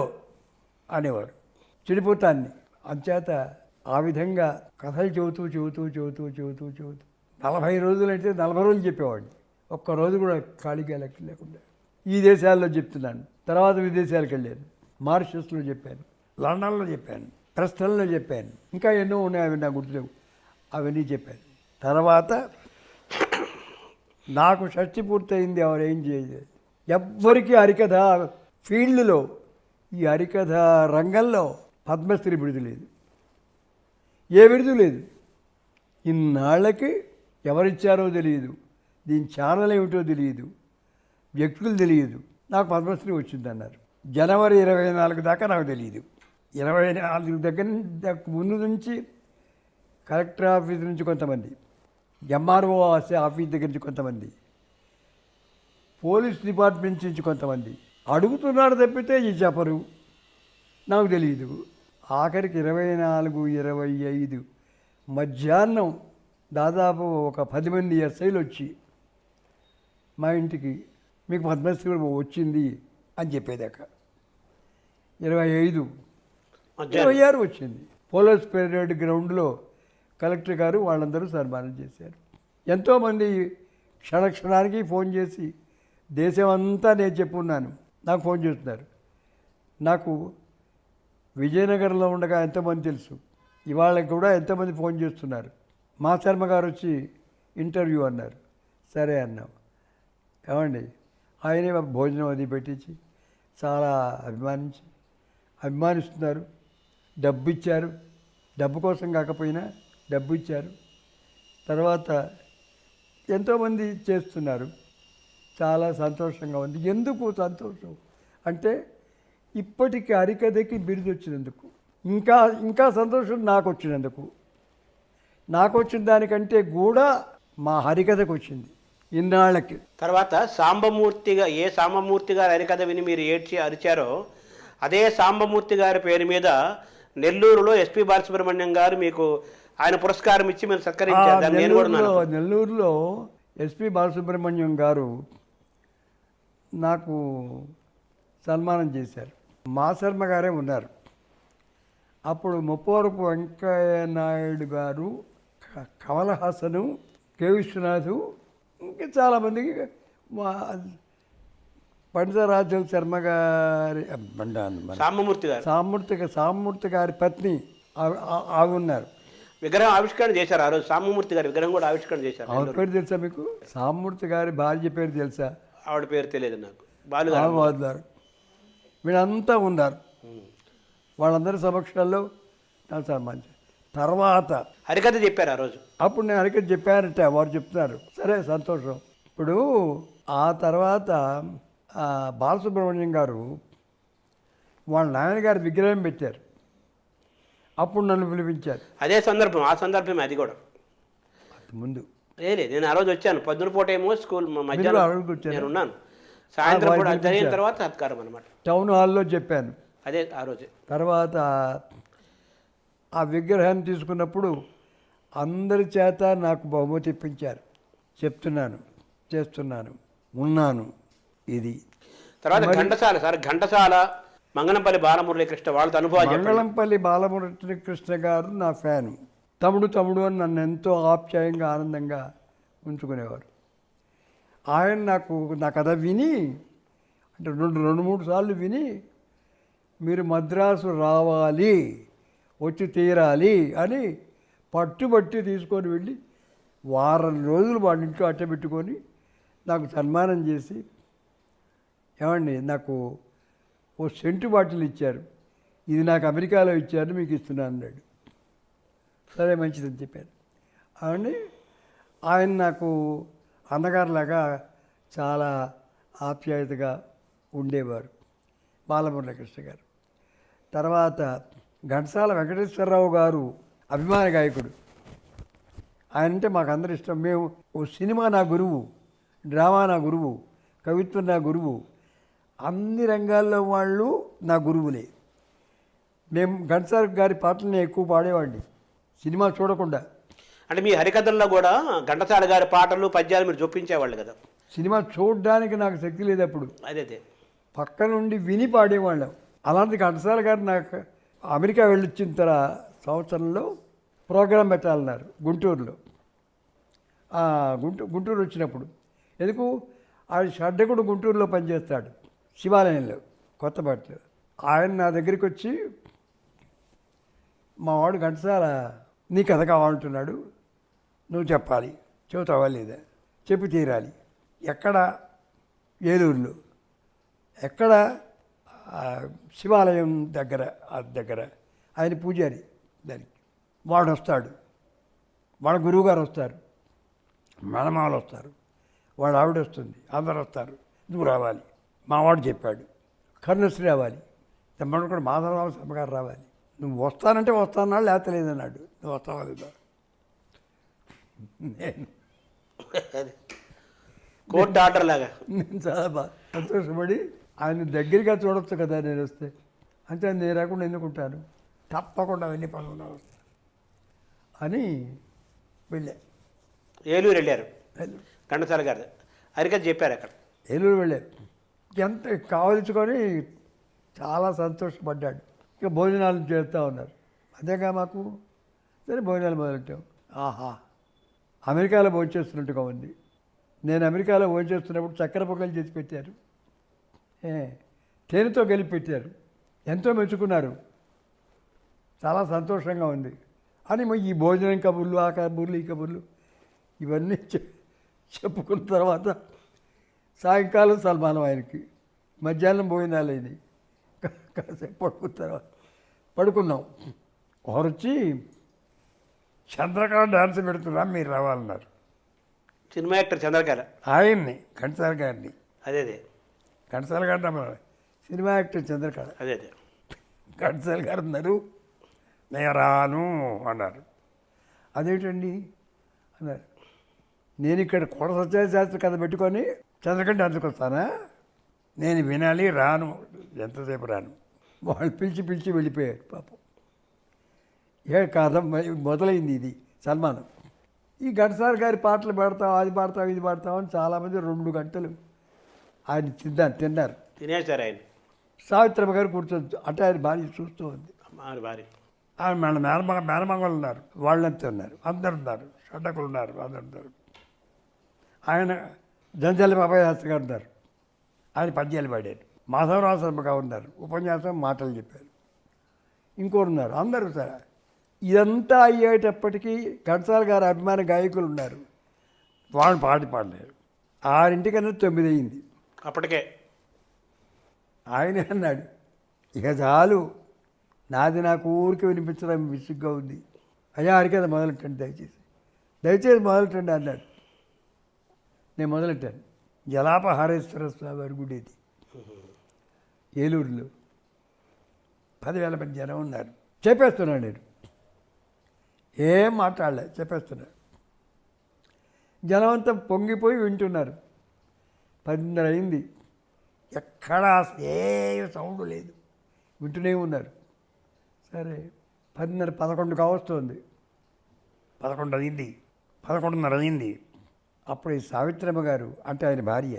అనేవారు. చెడిపోతాన్ని. అంచేత ఆ విధంగా కథలు చెబుతూ 40 రోజులు అంటే 40 రోజులు చెప్పేవాడిని. ఒక్కరోజు కూడా ఖాళీగా లేకుండా. ఈ దేశాల్లో చెప్తున్నాను, తర్వాత విదేశాలకు వెళ్ళాను. మారిషస్లో చెప్పాను, లండన్లో చెప్పాను, ప్రెస్టన్లో చెప్పాను, ఇంకా ఎన్నో ఉన్నాయి, అవి నాకు గుర్తులేవు. అవన్నీ చెప్పాను. తర్వాత నాకు షష్టి పూర్తయింది, ఎవరు ఏం చేయలేదు. ఎవ్వరికీ హరికథ ఫీల్డ్లో, ఈ హరికథ రంగంలో పద్మశ్రీ బిరుదు లేదు, ఏ బిరుదు లేదు. ఇన్నాళ్ళకి ఎవరిచ్చారో తెలియదు, దీని ఛానల్ ఏమిటో తెలియదు, వ్యక్తులు తెలియదు. నాకు పద్మశ్రీ వచ్చిందన్నారు. జనవరి 24 దాకా నాకు తెలియదు. 24 దగ్గర ముందు నుంచి కలెక్టర్ ఆఫీస్ నుంచి కొంతమంది, ఎంఆర్ఓ ఆఫీస్ దగ్గర నుంచి కొంతమంది, పోలీస్ డిపార్ట్మెంట్ నుంచి కొంతమంది అడుగుతున్నారు తప్పితే ఈ చెప్పరు, నాకు తెలియదు. ఆఖరికి 24, 25 మధ్యాహ్నం దాదాపు ఒక 10 మంది ఎస్ఐలు వచ్చి మా ఇంటికి మీకు పద్మశ్రీ వచ్చింది అని చెప్పేదాకా 25, 26 వచ్చింది. పోలీస్ పెరేడ్ గ్రౌండ్లో కలెక్టర్ గారు వాళ్ళందరూ సన్మానం చేశారు. ఎంతోమంది క్షణానికి ఫోన్ చేసి దేశం అంతా నేను చెప్పున్నాను, నాకు ఫోన్ చేస్తున్నారు. నాకు విజయనగరంలో ఉండగా ఎంతోమంది తెలుసు, ఇవాళ కూడా ఎంతోమంది ఫోన్ చేస్తున్నారు. మా శర్మ గారు వచ్చి ఇంటర్వ్యూ అన్నారు, సరే అన్నాం. ఏమండి ఆయనే భోజనం అది పెట్టించి చాలా అభిమానిస్తున్నారు, డబ్బు ఇచ్చారు, డబ్బు కోసం కాకపోయినా డబ్బు ఇచ్చారు. తర్వాత ఎంతోమంది చేస్తున్నారు, చాలా సంతోషంగా ఉంది. ఎందుకు సంతోషం అంటే ఇప్పటికి హరికథకి బిరుదు వచ్చినందుకు, ఇంకా సంతోషం నాకు వచ్చినందుకు. నాకు వచ్చిన దానికంటే కూడా మా హరికథకు వచ్చింది ఇన్నాళ్ళకి. తర్వాత సాంబమూర్తి గారు హరికథ విని మీరు ఏడ్చి అరిచారో అదే సాంబమూర్తి గారి పేరు మీద నెల్లూరులో ఎస్పి బాలసుబ్రహ్మణ్యం గారు మీకు ఆయన పురస్కారం ఇచ్చి మీరు సత్కరించారు. నెల్లూరులో ఎస్పి బాలసుబ్రహ్మణ్యం గారు నాకు సన్మానం చేశారు. మా శర్మ గారే ఉన్నారు. అప్పుడు ముప్పవరపు వెంకయ్య నాయుడు గారు, కమల్ హాసను, కె విశ్వనాథు, ఇంకా చాలామందికి పండితరాజు శర్మ గారి సాంబమూర్తి గారి పత్ని ఆవి ఉన్నారు. విగ్రహం ఆవిష్కరణ చేశారు ఆ రోజు. సాంబమూర్తి గారి విగ్రహం కూడా ఆవిష్కరణ చేశారు. ఆవిడ పేరు తెలుసా మీకు? సాంబమూర్తి గారి భార్య పేరు తెలుసా? ఆవిడ పేరు తెలియదు నాకు. బాలుగారు వీళ్ళంతా ఉన్నారు. వాళ్ళందరి సమక్షంలో నాకు సన్మానించారు. తర్వాత హరికథ చెప్పారు ఆ రోజు. అప్పుడు నేను హరికథ చెప్పానంటే వారు చెప్తున్నారు, సరే సంతోషం. ఇప్పుడు ఆ తర్వాత బాలసుబ్రహ్మణ్యం గారు వాళ్ళ నాయనగారి విగ్రహం పెట్టారు. అప్పుడు నన్ను పిలిపించారు. అదే సందర్భం, ఆ సందర్భమే అది కూడా. ముందు లేదు, నేను ఆ రోజు వచ్చాను. పొద్దున పూట ఏమో స్కూల్ మధ్యాహ్నం నేను ఉన్నాను. సాయంత్రం కూడా జరిగిన తర్వాత సత్కారం అనమాట. టౌన్ హాల్లో చెప్పాను అదే ఆ రోజు. తర్వాత ఆ విగ్రహాన్ని తీసుకున్నప్పుడు అందరి చేత నాకు బహుమతి ఇప్పించారు. చెప్తున్నాను, చేస్తున్నాను, ఉన్నాను. ఇది తర్వాత ఘంటసాల మంగళంపల్లి బాలమురళీకృష్ణ వాళ్ళతో అనుభవాలు. మంగళంపల్లి బాలమురళీకృష్ణ గారు నా ఫ్యాను. తమ్ముడు అని నన్ను ఎంతో ఆప్యాయంగా ఆనందంగా ఉంచుకునేవారు. ఆయన నా కథ విని, అంటే రెండు మూడు సార్లు విని, మీరు మద్రాసు రావాలి, వచ్చి తీరాలి అని పట్టుబట్టి తీసుకొని వెళ్ళి వారం రోజులు వాళ్ళ ఇంట్లో అట్టబెట్టుకొని నాకు సన్మానం చేసి, ఏమండి నాకు ఓ సెంటు బాటిల్ ఇచ్చారు, ఇది నాకు అమెరికాలో ఇచ్చారు, మీకు ఇస్తున్నాను అన్నాడు. సరే మంచిదని చెప్పాను. అని ఆయన నాకు అన్నగారులాగా చాలా ఆప్యాయతగా ఉండేవారు బాలమురళీకృష్ణ గారు. తర్వాత ఘంటసాల వెంకటేశ్వరరావు గారు అభిమాన గాయకుడు. ఆయన అంటే మాకు అందరూ ఇష్టం. మేము ఓ సినిమా నా గురువు, డ్రామా నా గురువు, కవిత్వం నా గురువు, అన్ని రంగాల్లో వాళ్ళు నా గురువులే. మేము ఘంటసాల గారి పాటలని ఎక్కువ పాడేవాడిని సినిమా చూడకుండా. అంటే మీ హరికథల్లో కూడా ఘంటసాల గారి పాటలు పద్యాలు మీరు చూపించేవాళ్ళు కదా. సినిమా చూడడానికి నాకు శక్తి లేదు అప్పుడు. అదే పక్క నుండి విని పాడేవాళ్ళం. అలాంటి ఘంటసాల గారు నాకు అమెరికా వెళ్ళొచ్చిన తర్వాత సంవత్సరంలో ప్రోగ్రాం పెట్టాలన్నారు గుంటూరులో. గుంటూరు వచ్చినప్పుడు ఎందుకు ఆ షడ్డకుడు గుంటూరులో పనిచేస్తాడు శివాలయంలో కొత్తపేటలో. ఆయన నా దగ్గరికి వచ్చి మా వాడు ఘంటసాల నీ కథ కావాలంటున్నాడు, నువ్వు చెప్పాలి, చెబుతావా లేదా, చెప్పి తీరాలి. ఎక్కడ? ఏలూరులో. ఎక్కడ? శివాలయం దగ్గర. ఆయన పూజారి దానికి. వాడు వస్తాడు, వాళ్ళ గురువుగారు వస్తారు, మేనమామలు వస్తారు, వాడు ఆవిడ వస్తుంది, అందరు వస్తారు, నువ్వు రావాలి. మావాడు చెప్పాడు కరుణశ్రీ రావాలి, తమ్ముడు కూడా మాధవరావు శర్మ గారు రావాలి. నువ్వు వస్తానంటే వస్తానన్నాడు, లేకపోతే లేదన్నాడు. నువ్వు వస్తావా లేదా? నేను కోర్టు ఆర్డర్ లాగా నేను చాలా బాగా సంతోషపడి ఆయన దగ్గరగా చూడొచ్చు కదా నేను వస్తే. అంటే నేను రాకుండా ఎందుకుంటాను, తప్పకుండా అవన్నీ పనులు వస్తాను అని వెళ్ళా. ఏలూరు వెళ్ళారు, ఘంటసాల గారు హరికథ చెప్పారు అక్కడ. ఏలూరు వెళ్ళారు. ఎంత కావలించుకొని చాలా సంతోషపడ్డాడు. ఇక భోజనాలు చేస్తూ ఉన్నారు. అదేగా మాకు. సరే భోజనాలు మొదలెట్టాం. ఆహా, అమెరికాలో భోంచేస్తున్నట్టుగా ఉంది. నేను అమెరికాలో భోంచేస్తున్నప్పుడు చక్కెర పొగలు చేసి పెట్టారు, తేనెతో కలిపి పెట్టారు. ఎంతో మెచ్చుకున్నారు, చాలా సంతోషంగా ఉంది అని. ఈ భోజనం కబుర్లు, ఆ కబుర్లు, ఈ కబుర్లు ఇవన్నీ చెప్పుకున్న తర్వాత సాయంకాలం సల్మానం ఆయనకి. మధ్యాహ్నం భోజనాలు అయినాయి. కాసేపు పడుకున్న తర్వాత పడుకున్నాం. ఒకరొచ్చి చంద్రకళ డాన్స్ పెడుతున్నా, మీరు రావాలన్నారు. సినిమా యాక్టర్ చంద్రకళ, ఆయన్ని ఘంటసాల గారిని. అదే ఘంటసాల గారు రమ్మన్నారు. Cinema actor Chandrakala. అదే ఘంటసాల గారు అన్నారు, నేను రాను అన్నారు. అదేంటండి అన్నారు. నేను ఇక్కడ కోట సత్యశాస్త్రి కథ పెట్టుకొని చంద్రకళ డాన్స్కి వస్తానా? నేను వినాలి, రాను, ఎంతసేపు రాను. వాళ్ళు పిలిచి వెళ్ళిపోయారు పాపం. కథ మొదలైంది ఇది సన్మానం. ఈ ఘంటసాల గారి పాటలు పాడతాం, అది పాడతాం, ఇది పాడతాం అని చాలామంది 2 గంటలు ఆయన తిన్నారు. తినేశారు ఆయన. సావిత్రమ్మ గారు కూర్చొని అంటే ఆయన భార్య చూస్తూ ఉంది. భార్య ఆయన మేనమంగళులు ఉన్నారు, వాళ్ళంతా ఉన్నారు, అందరు ఉన్నారు, షడ్డకులు ఉన్నారు, అందరు ఉన్నారు. ఆయన జంజాలి బాబాయ్ శాస్త్రి గారు ఉన్నారు, ఆయన పద్యాలు పాడారు. మాధవరావు శర్మ గారు ఉన్నారు, ఉపన్యాసం మాటలు చెప్పారు. ఇంకోరు ఉన్నారు, అందరూ సరే. ఇదంతా అయ్యేటప్పటికీ ఘంటసాల గారు అభిమాన గాయకులు ఉన్నారు, వాళ్ళు పాడలేరు. 6:00కన్నా 9 అయింది అప్పటికే. ఆయన అన్నాడు, ఇక చాలు, నాది నాకు ఊరికి వినిపించడం విసుగ్గా ఉంది, అయ్యా హరికథ మొదలెట్టండి, దయచేసి మొదలెట్టండి అన్నాడు. నేను మొదలెట్టాను. జలాపహారేశ్వర స్వామి వారి గుడి ఇది, ఏలూరులో. 10,000 మంది జనం ఉన్నారు. చెప్పేస్తున్నాను నేను, ఏం మాట్లాడలే, చెప్పేస్తున్నాను. జనం అంతా పొంగిపోయి వింటున్నారు. 10:30 అయింది, ఎక్కడా ఏ సౌండ్ లేదు, వింటూనే ఉన్నారు. సరే 10:30, 11 కావస్తుంది. 11 అయింది, 11:30 అయింది. అప్పుడు ఈ సావిత్రమ్మ గారు అంటే ఆయన భార్య,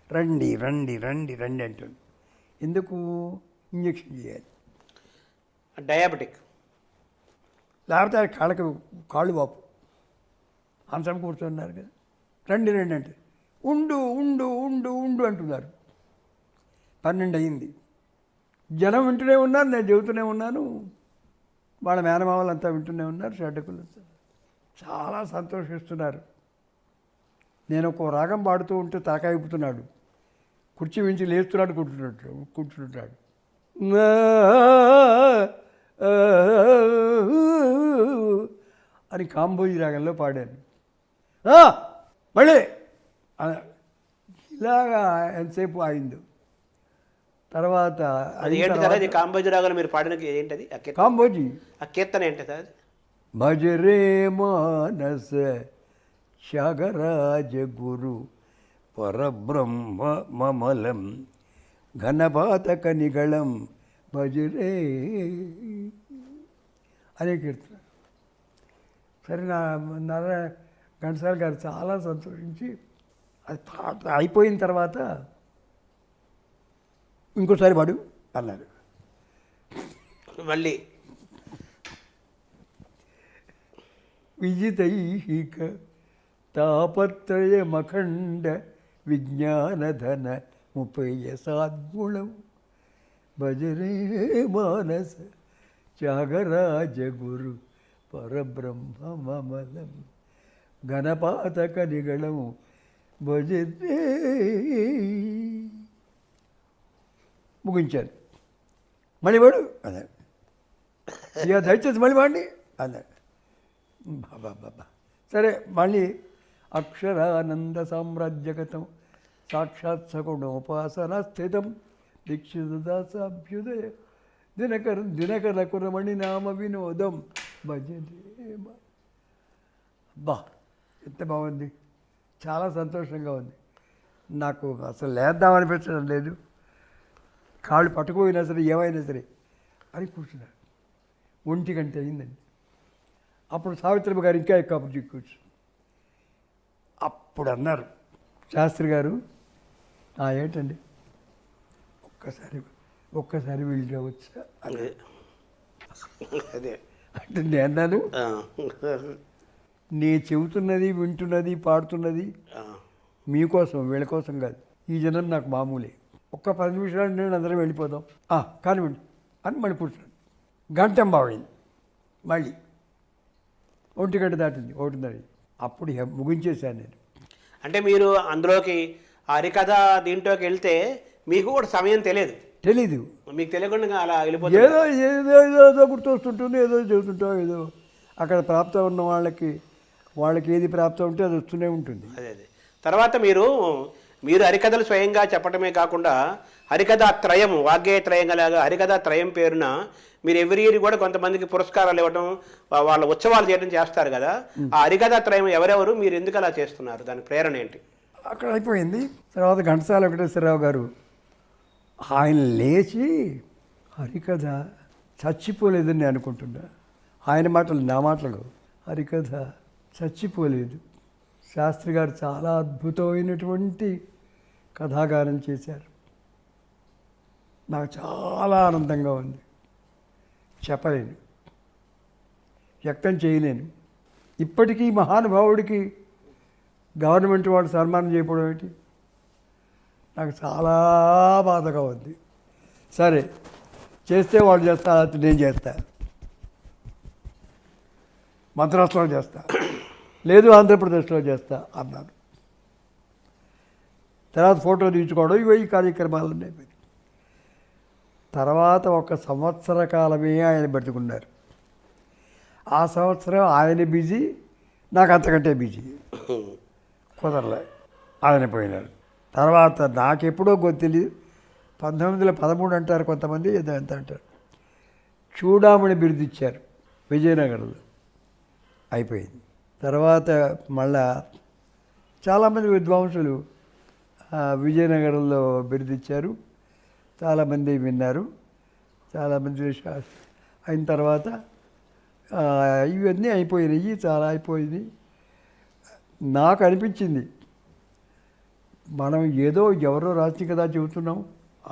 రండి రండి రండి రండి అంటుంది. ఎందుకు? ఇంజక్షన్ చేయాలి, డయాబెటిక్, లేకపోతే ఆయన కాళ్ళు వాపు. అంశం కూర్చున్నారు కదా, రండి రండి అంటే ఉండు ఉండు ఉండు ఉండు అంటున్నారు. 12 అయింది. జనం వింటూనే ఉన్నారు, నేను చెబుతూనే ఉన్నాను, వాళ్ళ మేనమామలంతా వింటూనే ఉన్నారు, షడ్డకులంతా చాలా సంతోషిస్తున్నారు. నేను ఒక రాగం పాడుతూ ఉంటే తాకాయిపుతున్నాడు, కుర్చీ మించి లేస్తున్నాడు, కూర్చుంటున్నాడు. అని కాంబోజీ రాగంలో పాడాను. మళ్ళీ ఇలాగా ఎంతసేపు అయింది. తర్వాత అది ఏంటి సార్, అది కాంబోజీ రాగంలో మీరు పాడిన ఏంటది? కాంబోజీ ఆ కీర్తన ఏంటి సార్? భజరే మానస త్యాగరాజ గురు పరబ్రహ్మ మమలం ఘనపాతక నిగళం భజరే అనే కీర్తన. సరే ఘంటసాల గారు చాలా సంతోషించి అది పాట అయిపోయిన తర్వాత ఇంకోసారి పాడు అన్నారు. మళ్ళీ విజితైక తాపత్రయమఖండ విజ్ఞానధన ముపయ సాద్గుణం భజరే మానస త్యాగరాజ గురు పరబ్రహ్మమలం గణపాతక నిగళం భజరే. ముగించాను. మళ్ళీ వాడు అన్నాడు, ఇక దయచేసి మళ్ళీ వాడిని అన్నాడు. బాబా బాబా సరే మళ్ళీ అక్షరానంద సామ్రాజ్యగతం సాక్షాత్ సగుణోపాసన స్థితం దీక్షితాభ్యుదయ దినకర కురమణి నామ వినోదం భజనే. అబ్బా ఎంత బాగుంది, చాలా సంతోషంగా ఉంది. నాకు అసలు లేద్దామనిపించడం లేదు. కాళ్ళు పట్టుకుపోయినా సరే ఏమైనా సరే అని కూర్చున్నాడు. 1 గంట అయిందండి. అప్పుడు సావిత్రమ్మ గారు ఇంకా ఎక్కువ అప్పుడు కూర్చుని అప్పుడు అన్నారు, శాస్త్రి గారు ఏంటండి ఒక్కసారి వీళ్ళు రావచ్చా అదే అదే అంటే నేను అన్నాను, నీ చెబుతున్నది వింటున్నది పాడుతున్నది మీకోసం వీళ్ళ కోసం కాదు. ఈ జనం నాకు మామూలే. ఒక్క 10 నిమిషాలు నేను అందరం వెళ్ళిపోదాం కానివ్వండి అని మళ్ళీ కూర్చున్నాను. గంట బాగైంది. మళ్ళీ 1 గంట దాటింది, 1:30. అప్పుడు ముగించేశాను నేను. అంటే మీరు అందులోకి హరికథ దీంట్లోకి వెళ్తే మీకు కూడా సమయం తెలీదు. మీకు తెలియకుండా అలా వెళ్ళిపోతుంది. ఏదో ఏదో ఏదో ఏదో గుర్తొస్తుంటుంది, ఏదో చెబుతుంటాం. ఏదో అక్కడ ప్రాప్తం ఉన్న వాళ్ళకి ఏది ప్రాప్తం ఉంటే అది వస్తూనే ఉంటుంది. అదే తర్వాత మీరు హరికథలు స్వయంగా చెప్పడమే కాకుండా హరికథ త్రయం, వాగ్గేయ త్రయం లాగా హరికథ త్రయం పేరున మీరు ఎవ్రీ ఇయర్ కూడా కొంతమందికి పురస్కారాలు ఇవ్వడం, వాళ్ళ ఉత్సవాలు చేయడం చేస్తారు కదా. ఆ హరికథ త్రయం ఎవరెవరు, మీరు ఎందుకు అలా చేస్తున్నారు, దాని ప్రేరణ ఏంటి? అక్కడ అయిపోయింది. తర్వాత ఘంటసాల వెంకటేశ్వరరావు గారు ఆయన లేచి హరికథ చచ్చిపోలేదని నేను అనుకుంటున్నా. ఆయన మాటలు నా మాటలు. హరికథ చచ్చిపోలేదు. శాస్త్రి గారు చాలా అద్భుతమైనటువంటి కథాగానం చేశారు. నాకు చాలా ఆనందంగా ఉంది. చెప్పలేను, వ్యక్తం చేయలేను. ఇప్పటికీ మహానుభావుడికి గవర్నమెంట్ వాడు సన్మానం చేయకపోవడం ఏంటి నాకు చాలా బాధగా ఉంది. సరే చేస్తే వాళ్ళు చేస్తారు, అది నేను చేస్తా. మద్రాసులో చేస్తా, లేదు ఆంధ్రప్రదేశ్లో చేస్తా అన్నారు. తర్వాత ఫోటో తీసుకోవడం ఈ కార్యక్రమాలు ఉన్నాయి. తర్వాత 1 సంవత్సర కాలమే ఆయన బతుకున్నారు. ఆ సంవత్సరం ఆయన బిజీ, నాకు అంతకంటే బిజీ, కుదరలే. ఆయన పోయినారు. తర్వాత నాకెప్పుడో తెలియదు, 1913 అంటారు కొంతమంది, ఏదో ఎంత అంటారు. చూడామణి బిరుదు ఇచ్చారు విజయనగరంలో. అయిపోయింది. తర్వాత మళ్ళా చాలామంది విద్వాంసులు విజయనగరంలో బిరుదిచ్చారు. చాలామంది విన్నారు, చాలామంది అయిన తర్వాత ఇవన్నీ అయిపోయినాయి, చాలా అయిపోయింది. నాకు అనిపించింది మనం ఏదో ఎవరో రాసిన కదా చెబుతున్నాం,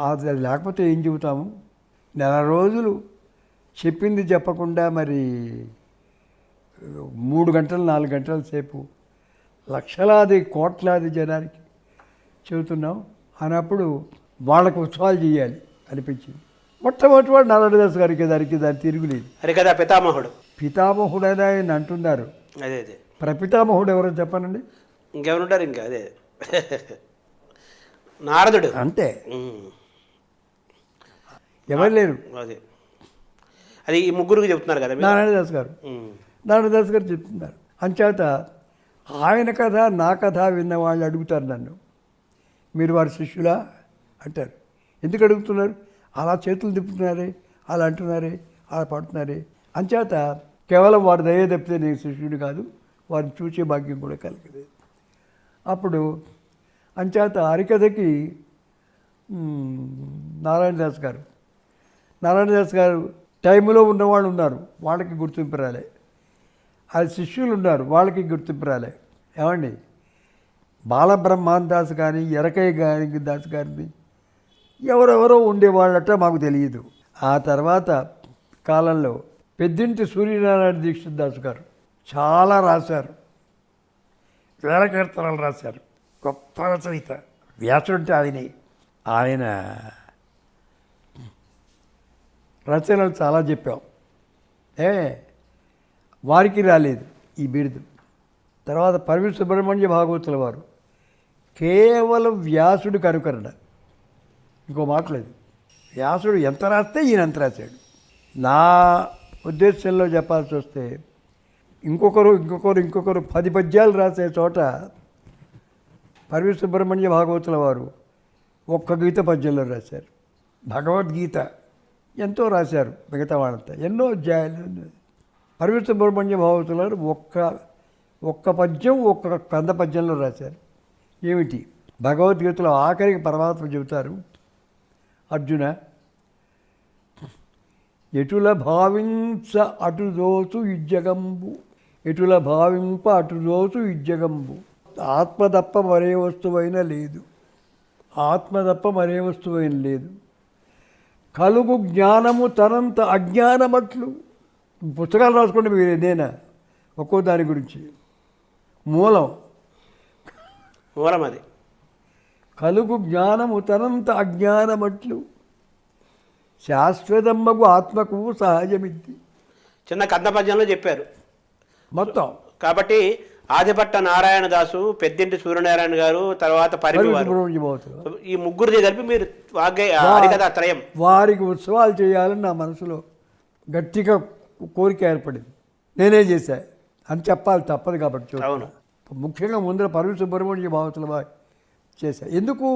అది లేకపోతే ఏం చెబుతాము. 4 రోజులు చెప్పింది చెప్పకుండా మరి 3 గంటలు 4 గంటల సేపు లక్షలాది కోట్లాది జనానికి చెబుతున్నాం అన్నప్పుడు వాళ్ళకు ఉత్సవాలు చేయాలి అనిపించింది. మొట్టమొదటి వాడు నారాయణదాస్ గారికి దాని తిరుగులేదు. హరికథ పితామహుడు అని ఆయన అంటున్నారు. అదే ప్రపితామహుడు ఎవరో చెప్పనండి. ఇంకెవరుంటారు? ఇంకా అదే నారదుడు. అంతే, ఎవరు లేరు. అదే అది ఈ ముగ్గురికి చెప్తున్నారు కదా నారాయణదాస్ గారు చెప్తున్నారు. అంచేత ఆయన కథ నా కథ విన్న వాళ్ళు అడుగుతారు నన్ను, మీరు వారి శిష్యులా అంటారు. ఎందుకు అడుగుతున్నారు? అలా చేతులు తిప్పుతున్నారే, అలా అంటున్నారే, అలా పడుతున్నారే. అంచేత కేవలం వారి దయ తప్పితే నేను శిష్యుడు కాదు, వారిని చూసే భాగ్యం కూడా కలిగలేదు. అప్పుడు అంచేత హరికథకి నారాయణదాస్ గారు టైంలో ఉన్నవాళ్ళు ఉన్నారు, వాళ్ళకి గుర్తింపు రాలే. అది శిష్యులు ఉన్నారు, వాళ్ళకి గుర్తింపు రాలే. ఏమండి, బాలబ్రహ్మాన్ దాస్ కానీ ఎరకయ్య దాస్ గారిని ఎవరెవరో ఉండేవాళ్ళట మాకు తెలియదు. ఆ తర్వాత కాలంలో పెద్దింటి సూర్యనారాయణ దీక్షిత్ దాస్ గారు చాలా రాశారు, వేల కీర్తనలు రాశారు. గొప్ప రచయిత వ్యాసుడు అంటే ఆయన రచనలు చాలా చెప్పాం. వారికి రాలేదు ఈ బిరుదు. తర్వాత పరివి సుబ్రహ్మణ్య భాగవతుల వారు కేవలం వ్యాసుడికి అనుకరణ, ఇంకో మాటలేదు. వ్యాసుడు ఎంత రాస్తే ఈయన ఎంత రాశాడు. నా ఉద్దేశంలో చెప్పాల్సి వస్తే ఇంకొకరు 10 పద్యాలు రాసే చోట పరివి సుబ్రహ్మణ్య భాగవతుల వారు ఒక్క గీత పద్యంలో రాశారు. భగవద్గీత ఎంతో రాశారు, మిగతా వాళ్ళంతా ఎన్నో అధ్యాయాలు. పరివి సుబ్రహ్మణ్య భాగవతుల వారు ఒక్క పద్యం ఒక్క కంద పద్యంలో రాశారు. ఏమిటి? భగవద్గీతలో ఆఖరికి పరమాత్మ చెబుతారు, అర్జున ఎటుల భావించ అటుదోచు ఇజ్జగంబు, ఎటుల భావింప అటుదోచు ఇజ్జగంబు, ఆత్మ తప్ప మరే వస్తువైనా లేదు, ఆత్మ తప్ప మరే వస్తువైన లేదు. కలుగు జ్ఞానము తనంత అజ్ఞానమట్లు. పుస్తకాలు రాసుకోండి మీరు, ఏదైనా ఒక్కో దాని గురించి. మూలం అది. కలుగు జ్ఞానము తనంత అజ్ఞానమట్లు, శాశ్వతమ్మకు ఆత్మకు సహజమిద్ది. చిన్న కంద పద్యంలో చెప్పారు మొత్తం. కాబట్టి ఆదిభట్ట నారాయణ దాసు, పెద్దింటి సూర్యనారాయణ గారు, తర్వాత పరివి వారు, ఈ ముగ్గురిది కలిపి మీరు హరికథ త్రయం. వారికి ఉత్సవాలు చేయాలని నా మనసులో గట్టిగా కోరిక ఏర్పడింది. నేనే చేశా అని చెప్పాలి, తప్పదు కాబట్టి. అవును. ముఖ్యంగా ముందర పరివి సుబ్రహ్మణ్య భాగవతుల వారు చేశా. ఎందుకు?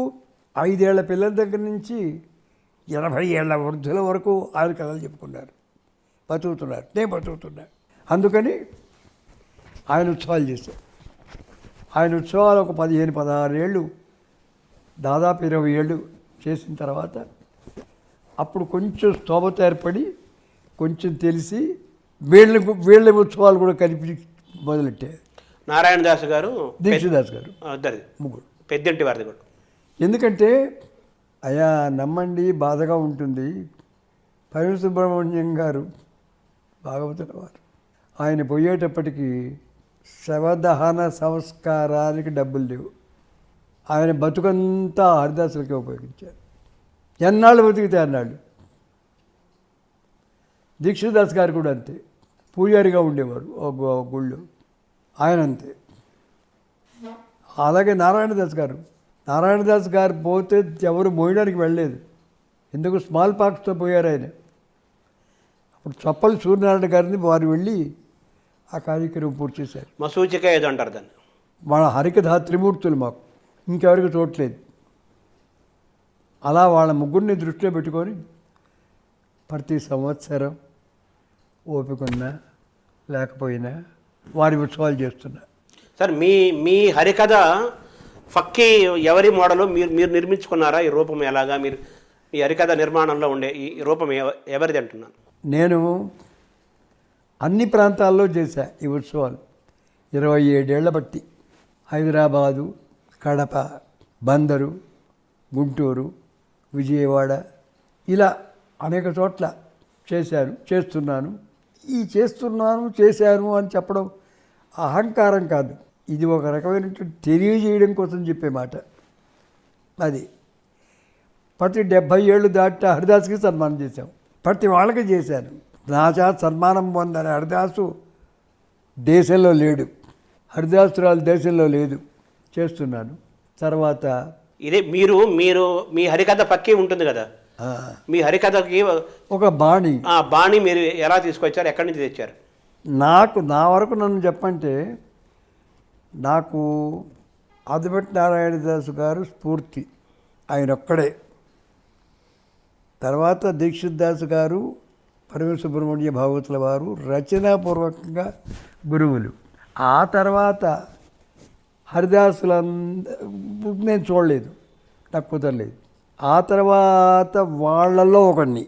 5 ఏళ్ల పిల్లల దగ్గర నుంచి 80 ఏళ్ల వృద్ధుల వరకు ఆయన కథలు చెప్పుకున్నారు, బతుకుతున్నారు, నేను బతుకుతున్నా. అందుకని ఆయన ఉత్సవాలు చేశారు. ఆయన ఉత్సవాలు ఒక 15-16 ఏళ్ళు, దాదాపు 20 ఏళ్ళు చేసిన తర్వాత అప్పుడు కొంచెం స్తోమత ఏర్పడి, కొంచెం తెలిసి వీళ్ళ ఉత్సవాలు కూడా కలిపి మొదలెట్టారు. నారాయణ దాస్ గారు, దీక్షదాస్ గారు, ముగ్గురు. పెద్దింటి వారిది కూడా. ఎందుకంటే అయా నమ్మండి, బాధగా ఉంటుంది. పరివి సుబ్రహ్మణ్యం గారు భాగవతుల వారు, ఆయన పోయేటప్పటికి శవదహన సంస్కారానికి డబ్బులు లేవు. ఆయన బతుకంతా హరిదాసులకే ఉపయోగించారు. ఎన్నాళ్ళు బతికితే అన్నాళ్ళు. దీక్షదాస్ గారు కూడా అంతే, పూజారిగా ఉండేవారు ఒక గుళ్ళు, ఆయన అంతే. అలాగే నారాయణదాస్ గారు పోతే ఎవరు మోయడానికి వెళ్ళలేదు. ఎందుకు? స్మాల్ పాక్స్తో పోయారు ఆయన. అప్పుడు చప్పలు సూర్యనారాయణ గారిని వారు వెళ్ళి ఆ కార్యక్రమం పూర్తి చేశారు. మసూచిక ఏదో అంటారు దాన్ని. వాళ్ళ హరికథ త్రిమూర్తులు మాకు ఇంకెవరికి చూడలేదు. అలా వాళ్ళ ముగ్గురిని దృష్టిలో పెట్టుకొని ప్రతి సంవత్సరం ఓపికన్నా లేకపోయినా వారి ఉత్సవాలు చేస్తున్నా. సార్, మీ హరికథ ఫక్కి ఎవరి మోడలు మీరు నిర్మించుకున్నారా? ఈ రూపం ఎలాగా? మీరు ఈ హరికథ నిర్మాణంలో ఉండే ఈ రూపం ఎవరిది అంటున్నాను? నేను అన్ని ప్రాంతాల్లో చేశా ఈ ఉత్సవాలు 27 ఏళ్ల బట్టి. హైదరాబాదు, కడప, బందరు, గుంటూరు, విజయవాడ, ఇలా అనేక చోట్ల చేస్తున్నాను. ఈ చేశాను అని చెప్పడం అహంకారం కాదు, ఇది ఒక రకమైనటువంటి తెలియజేయడం కోసం చెప్పే మాట. అది ప్రతి 70 ఏళ్ళు దాటితే హరిదాసుకి సన్మానం చేశాం, ప్రతి వాళ్ళకి చేశాను. నా చేత సన్మానం పొందని హరిదాసు దేశంలో లేడు, హరిదాసురాలు దేశంలో లేదు. చేస్తున్నాను. తర్వాత ఇదే మీరు మీ హరికథ పక్కి ఉంటుంది కదా, మీ హరికథకి ఒక బాణి మీరు ఎలా తీసుకొచ్చారు? ఎక్కడి నుంచి తెచ్చారు? నా వరకు నన్ను చెప్పంటే, నాకు ఆదిభట్ట నారాయణదాసు గారు స్ఫూర్తి, ఆయన ఒక్కడే. తర్వాత దీక్షితదాసు గారు, పరివి సుబ్రహ్మణ్య భాగవతుల వారు రచనాపూర్వకంగా గురువులు. ఆ తర్వాత నేను చూడలేదు, నాకు కుదరలేదు. ఆ తర్వాత వాళ్ళల్లో ఒకడిని.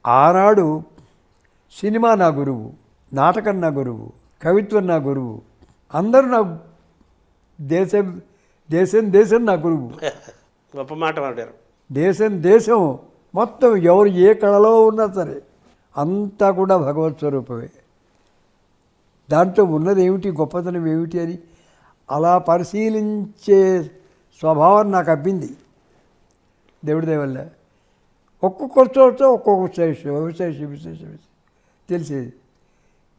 ఆనాడు సినిమా నా గురువు, నాటకం నా గురువు, కవిత్వం నా గురువు, అందరూ నా దేశం నా గురువు. గొప్ప మాట మాట్లాడారు. దేశం మొత్తం ఎవరు ఏ కళలో ఉన్నా సరే అంతా కూడా భగవత్ స్వరూపమే. దాంట్లో ఉన్నది ఏమిటి, గొప్పతనం ఏమిటి అని అలా పరిశీలించే స్వభావం నాకు అబ్బింది దేవుడి దయ వల్ల. ఒక్కొక్క చోట ఒక్కొక్క విశేషం తెలిసేది.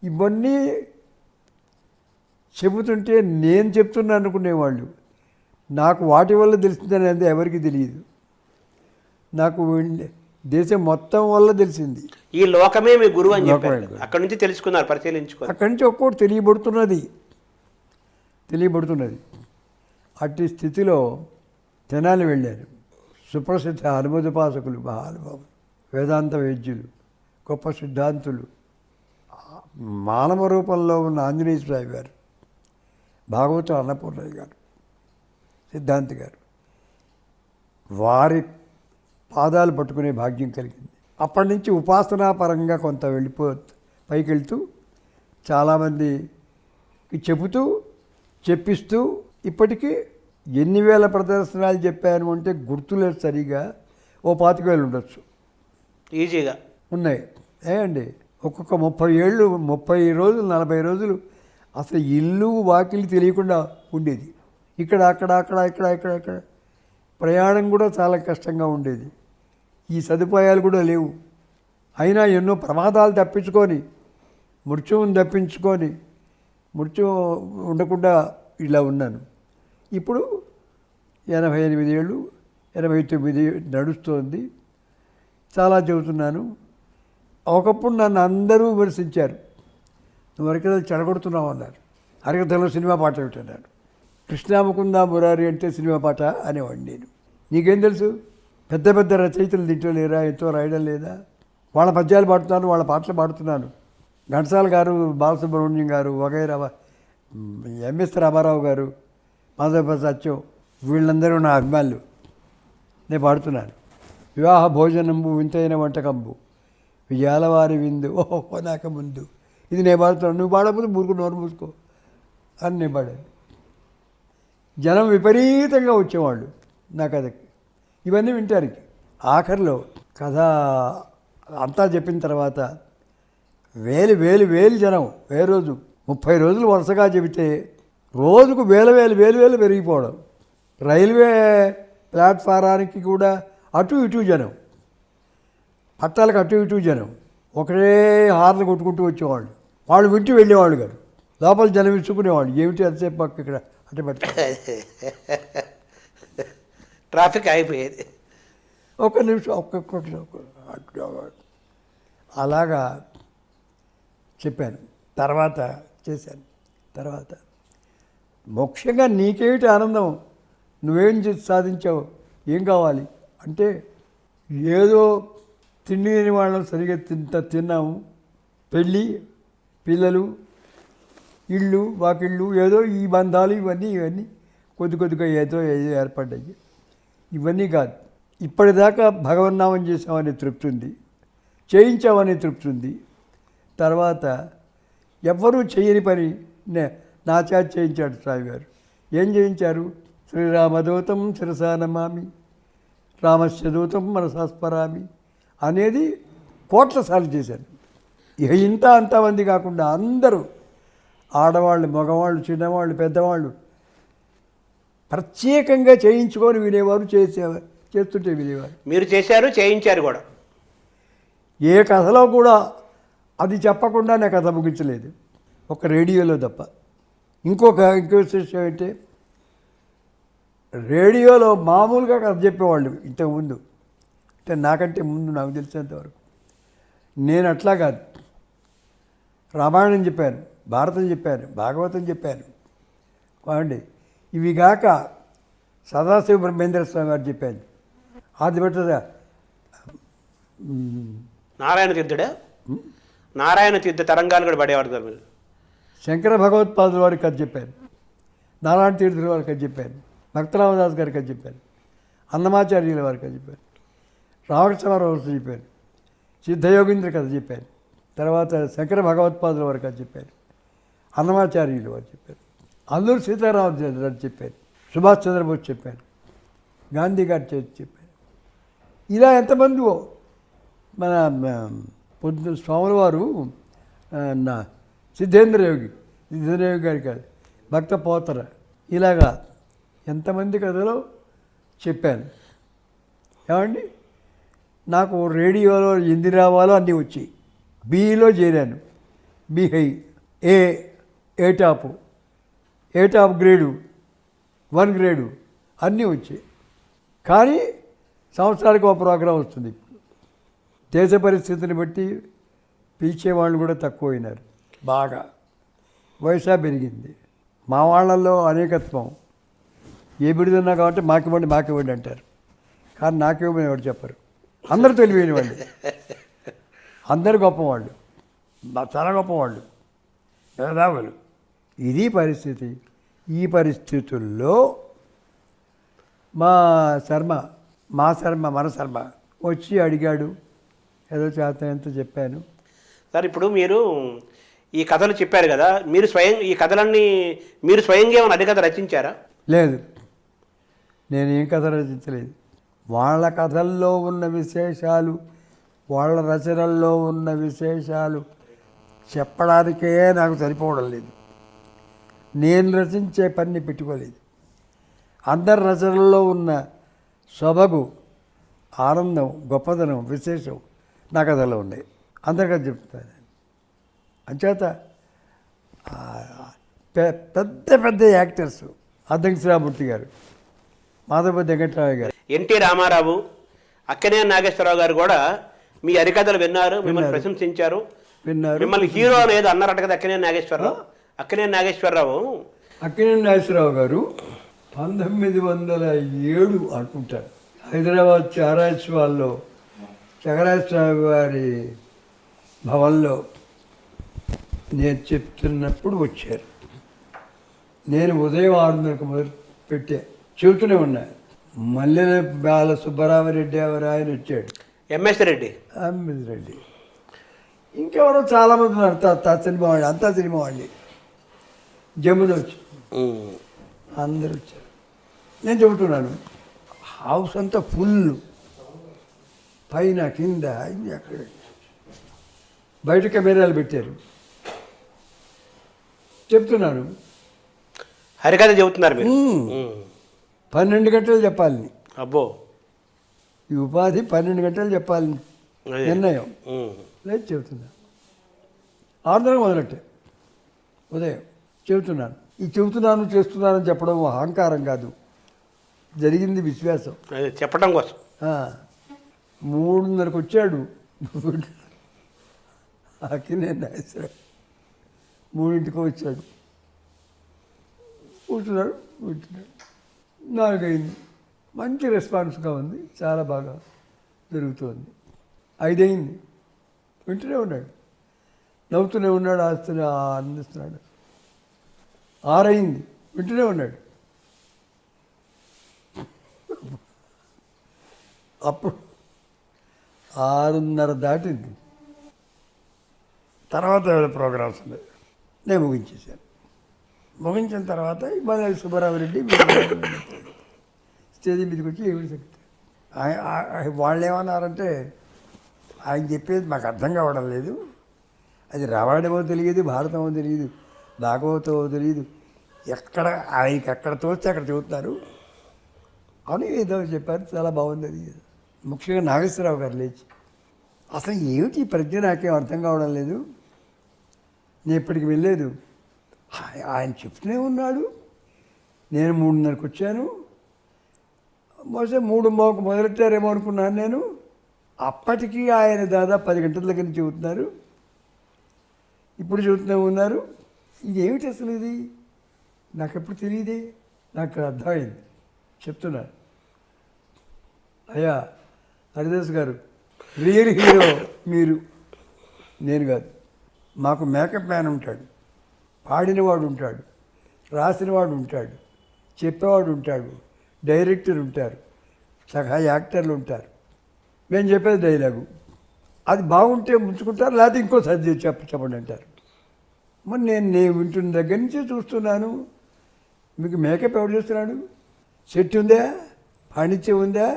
ఇవన్నీ చెబుతుంటే నేను చెప్తున్నా అనుకునేవాళ్ళు. నాకు వాటి వల్ల తెలిసిందని అంటే ఎవరికి తెలియదు. నాకు దేశం మొత్తం వల్ల తెలిసింది. ఈ లోకమే మీ గురువు అని చెప్పారు. అక్కడి నుంచి తెలుసుకున్నారు, పరిశీలించుకున్నారు. అక్కడి నుంచి ఒక్కొక్కటి తెలియబడుతున్నది. అట్టి స్థితిలో తెనాలి వెళ్ళాను. సుప్రసిద్ధ అనుమోదపాసకులు, మహానుభావులు, వేదాంత వైద్యులు, గొప్ప సిద్ధాంతులు, మానవ రూపంలో ఉన్న ఆంజనేయ స్వామి గారు, భాగవత అన్నపూర్ణయ్య గారు, సిద్ధాంతి గారు, వారి పాదాలు పట్టుకునే భాగ్యం కలిగింది. అప్పటి నుంచి ఉపాసనాపరంగా కొంత పైకి వెళ్తూ చాలామందికి చెప్పిస్తూ ఇప్పటికీ ఎన్ని వేల ప్రదర్శనలు చెప్పాను అంటే గుర్తులేదు సరిగా, 25,000 ఉండొచ్చు ఈజీగా ఉన్నాయి. అండి ఒక్కొక్క 30 రోజులు 40 రోజులు అసలు ఇల్లు వాకిలి తెలియకుండా ఉండేది. ఇక్కడ ప్రయాణం కూడా చాలా కష్టంగా ఉండేది. ఈ సదుపాయాలు కూడా లేవు. అయినా ఎన్నో ప్రమాదాలు తప్పించుకొని, మృత్యు ఉండకుండా ఇలా ఉన్నాను. ఇప్పుడు 88 ఏళ్ళు, 89 నడుస్తోంది. చాలా చెబుతున్నాను. ఒకప్పుడు నన్ను అందరూ విమర్శించారు. నువ్వు హరికథలు చెడగొడుతున్నావు అన్నారు. హరికథలో సినిమా పాట ఏమిటన్నారు. కృష్ణాముకుంద మురారి అంటే సినిమా పాట అనేవాడిని నేను. నీకేం తెలుసు? పెద్ద పెద్ద రచయితలు దీంట్లో లేరా? ఎంతో రాయడం లేదా? వాళ్ళ పద్యాలు పాడుతున్నాను, వాళ్ళ పాటలు పాడుతున్నాను. ఘంటసాల గారు, బాలసుబ్రహ్మణ్యం గారు, వగైరా, ఎంఎస్ రామారావు గారు, మాధవ సత్యం, వీళ్ళందరూ నా అభిమానులు. నేను పాడుతున్నాను. వివాహ భోజనంబు వింతైన వంటకంబు విజయాలవారి విందు ఓహో నాక ముందు. ఇది నేను పాడుతున్నాను. నువ్వు పాడకపోతే నోరు మూసుకో అని నేను పాడాను. జనం విపరీతంగా వచ్చేవాళ్ళు నా కథకి. ఇవన్నీ వింటారు. ఆఖరిలో కథ అంతా చెప్పిన తర్వాత వేలు జనం రోజు 30 రోజులు వరుసగా చెబితే రోజుకు వేలు పెరిగిపోవడం. రైల్వే ప్లాట్ఫారానికి కూడా అటు ఇటు జనం, పట్టాలకు అటు ఇటు జనం ఒకటే హార్లు కొట్టుకుంటూ వచ్చేవాళ్ళు. వాళ్ళు వింటూ వెళ్ళేవాళ్ళు గారు. లోపల జనం ఇచ్చుకునేవాళ్ళు. ఏమిటి అంతసేపు పక్క ఇక్కడ అంటే పెడతారు. ట్రాఫిక్ అయిపోయేది. ఒక్క నిమిషం అలాగా చెప్పాను. తర్వాత చేశాను. తర్వాత ముఖ్యంగా నీకేమిటి ఆనందం, నువ్వేం సాధించావు, ఏం కావాలి అంటే, ఏదో తిండి లేని వాళ్ళని సరిగ్గా తిన్నాము, పెళ్ళి, పిల్లలు, ఇళ్ళు వాకిళ్ళు, ఏదో ఈ బంధాలు ఇవన్నీ కొద్దిగా ఏదో ఏర్పడ్డాయి. ఇవన్నీ కాదు. ఇప్పటిదాకా భగవన్నామం చేసామనే తృప్తి ఉంది, చేయించామనే తృప్తి ఉంది. తర్వాత ఎవ్వరూ చేయని పని నా చేత చేయించాడు స్వామి గారు. ఏం చేయించారు? శ్రీరామదూతం శిరసానమామి రామస్య దూతం మనసాస్మరామి అనేది కోట్ల సార్లు చేశాను. ఇక అంతమంది కాకుండా అందరూ, ఆడవాళ్ళు, మగవాళ్ళు, చిన్నవాళ్ళు, పెద్దవాళ్ళు ప్రత్యేకంగా చేయించుకొని వినేవారు, చేస్తుంటే వినేవారు. మీరు చేశారు, చేయించారు కూడా. ఏ కథలో కూడా అది చెప్పకుండా నా కథ ముగించలేదు, ఒక రేడియోలో తప్ప. ఇంకో విశేషం ఏంటంటే, రేడియోలో మామూలుగా కథ చెప్పేవాళ్ళు ఇంతకుముందు, అంటే నాకంటే ముందు నాకు తెలిసినంతవరకు. నేను అట్లా కాదు. రామాయణం చెప్పాను, భారతం చెప్పాను, భాగవతం చెప్పాను కావండి. ఇవి కాక సదాశివ బ్రహ్మేంద్ర స్వామి గారు చెప్పాను. అది పెట్టదా నారాయణ తీర్థ తరంగాలు కూడా పడేవాడు కదా మీరు. శంకర భగవత్పాదుల వారికి కథ చెప్పాను, నారాయణ తీర్థుల వారికి కథ చెప్పాను, భక్తరామదాస్ గారికి కథ చెప్పాను, అన్నమాచార్యుల వారికి కథ చెప్పాను, రామకృష్ణరావు చెప్పాను, సిద్ధయోగీంద్ర కథ చెప్పాను, తర్వాత శంకర భగవత్పాదుల వారికి కథ చెప్పాను, అన్నమాచార్యుల వారు చెప్పాను, అల్లూరు సీతారామరాజు చెప్పాను, సుభాష్ చంద్రబోస్ చెప్పాను, గాంధీ గారు చెప్పాను. ఇలా ఎంతమందివో. మన పొద్దున స్వాముల వారు సిద్ధేంద్ర యోగి గారి కాదు, భక్త పోతర, ఇలాగా ఎంతమంది కథలో చెప్పాను. ఏమండి, నాకు రేడియోలో ఎన్ని రావాలో అన్నీ వచ్చాయి. బిలో చేరాను, బి హై, ఏ టాప్ గ్రేడు, 1 గ్రేడు అన్నీ వచ్చాయి. కానీ సంవత్సరానికి ఒక ప్రోగ్రాం వస్తుంది. దేశ పరిస్థితిని బట్టి పిలిచేవాళ్ళు కూడా తక్కువైనారు, బాగా వయసా పెరిగింది. మా వాళ్ళల్లో అనేకత్వం. ఏ బిడుదన్నా కాబట్టి మాకివ్వండి అంటారు. కానీ నాకివ్వమని ఎవరు చెప్పరు. అందరూ తెలివైన వాళ్ళు, అందరు గొప్పవాళ్ళు, చాలా గొప్పవాళ్ళు, మేధావులు. ఇది పరిస్థితి. ఈ పరిస్థితుల్లో మన శర్మ వచ్చి అడిగాడు. ఏదో చేత ఎంత చెప్పాను. సార్, ఇప్పుడు మీరు ఈ కథలు చెప్పారు కదా, ఈ కథలన్నీ మీరు స్వయంగా ఏమైనా హరికథ రచించారా? లేదు, నేనేం కథ రచించలేదు. వాళ్ళ కథల్లో ఉన్న విశేషాలు, వాళ్ళ రచనల్లో ఉన్న విశేషాలు చెప్పడానికే నాకు సరిపోవడం లేదు. నేను రచించే పని పెట్టుకోలేదు. అందరి రచనల్లో ఉన్న సొబగు, ఆనందం, గొప్పదనం, విశేషం నా కథలో ఉన్నాయి. అందరికీ చెప్తాను. అంచేత పెద్ద యాక్టర్స్ అద్దంకి శ్రీరామూర్తి గారు, మాధవపతి వెంకటరావు గారు, ఎన్టీ రామారావు, అక్కినేని నాగేశ్వరరావు గారు కూడా మీ హరికథలు విన్నారు, మిమ్మల్ని ప్రశంసించారు. మిమ్మల్ని హీరో అనేది అన్నారట కదా అక్కినేని నాగేశ్వరరావు గారు 1907 అనుకుంటారు, హైదరాబాద్ చారాయిత్వాల్లో చగరాజస్వామి గారి భవన్లో నేను చెప్తున్నప్పుడు వచ్చారు. నేను ఉదయం 6:30 మొదలు చెబుతూనే ఉన్నాను. మల్లెల బాల సుబ్బరామరెడ్డి ఎవరు ఆయన వచ్చాడు, ఎంఎస్ రెడ్డి, ఇంకెవరో చాలామంది ఉన్నారు. అంతా సినిమా వాళ్ళు. జమున వచ్చి అందరూ వచ్చారు. నేను చెబుతున్నాను, హౌస్ అంతా ఫుల్, పైన కింద అక్కడ. బయట కెమెరాలు పెట్టారు. చెప్తున్నాను, హరికథ చెబుతున్నారు మీరు. 12 గంటలు చెప్పాలి. అబ్బో, ఈ ఉపాధి 12 గంటలు చెప్పాలి నిర్ణయం. లేదు, చెబుతున్నా. 6:30 మొదలెట్టే ఉదయం చెబుతున్నాను. ఈ చెబుతున్నాను చేస్తున్నానని చెప్పడం అహంకారం కాదు, జరిగింది విశ్వాసం. చెప్పడం కోసం. 3:30కి వచ్చాడు అక్కినేని నాగేశ్వరరావు. 3ంటికి వచ్చాడు, కూర్చున్నాడు, వింటున్నాడు. 4 అయింది. మంచి రెస్పాన్స్గా ఉంది, చాలా బాగా జరుగుతుంది. 5 అయింది, వింటూనే ఉన్నాడు, నవ్వుతూనే ఉన్నాడు, ఆనందిస్తున్నాడు. 6 అయింది, వింటూనే ఉన్నాడు. అప్పుడు 6:30 దాటింది. తర్వాత ఏమైనా ప్రోగ్రామ్స్ ఉన్నాయి, నేను ముగించేశాను. ముగించిన తర్వాత ఇవాళ సుబ్బారామరెడ్డి స్టేజ్ మీదకి వచ్చి ఏమిటి సెక్రటరీ వాళ్ళు ఏమన్నారంటే, ఆయన చెప్పేది మాకు అర్థం కావడం లేదు, అది రామాయణమో తెలియదు, భారతమో తెలియదు, భాగవతమో తెలియదు, ఆయనకి ఎక్కడ తోస్తే అక్కడ చెబుతున్నారు అని ఏదో చెప్పారు. చాలా బాగుంది అది. ముఖ్యంగా నాగేశ్వరరావు గారు లేచి, అసలు ఏమిటి ప్రజ్ఞ నాకేం అర్థం కావడం లేదు, నేను ఇప్పటికి వెళ్ళలేదు, ఆయన చెప్తూనే ఉన్నాడు, నేను 3:30కి వచ్చాను, బహుశా 3:30కు మొదలెట్టారేమో అనుకున్నాను నేను. అప్పటికి ఆయన దాదాపు 10 గంటల దగ్గర నుంచి చెబుతున్నారు, ఇప్పుడు చెబుతూనే ఉన్నారు. ఇదేమిటి అసలు ఇది, నాకు ఎప్పుడు తెలియదే, నాకు అర్థమైంది, చెప్తున్నాను. అయ్యా హరిదాస్ గారు, రియల్ హీరో మీరు, నేను కాదు. మాకు మేకప్ మ్యాన్ ఉంటాడు, పాడినవాడు ఉంటాడు, రాసినవాడు ఉంటాడు, చెప్పేవాడు ఉంటాడు, డైరెక్టర్ ఉంటారు, సహా యాక్టర్లు ఉంటారు. మేము చెప్పేది డైలాగు, అది బాగుంటే ముంచుకుంటారు, లేకపోతే ఇంకోసారి చెప్పండి అంటారు. మరి నేను వింటున్న దగ్గర నుంచే చూస్తున్నాను. మీకు మేకప్ ఎవరు చేస్తున్నాడు, సెట్ ఉందా, పాండిత్యం ఉందా,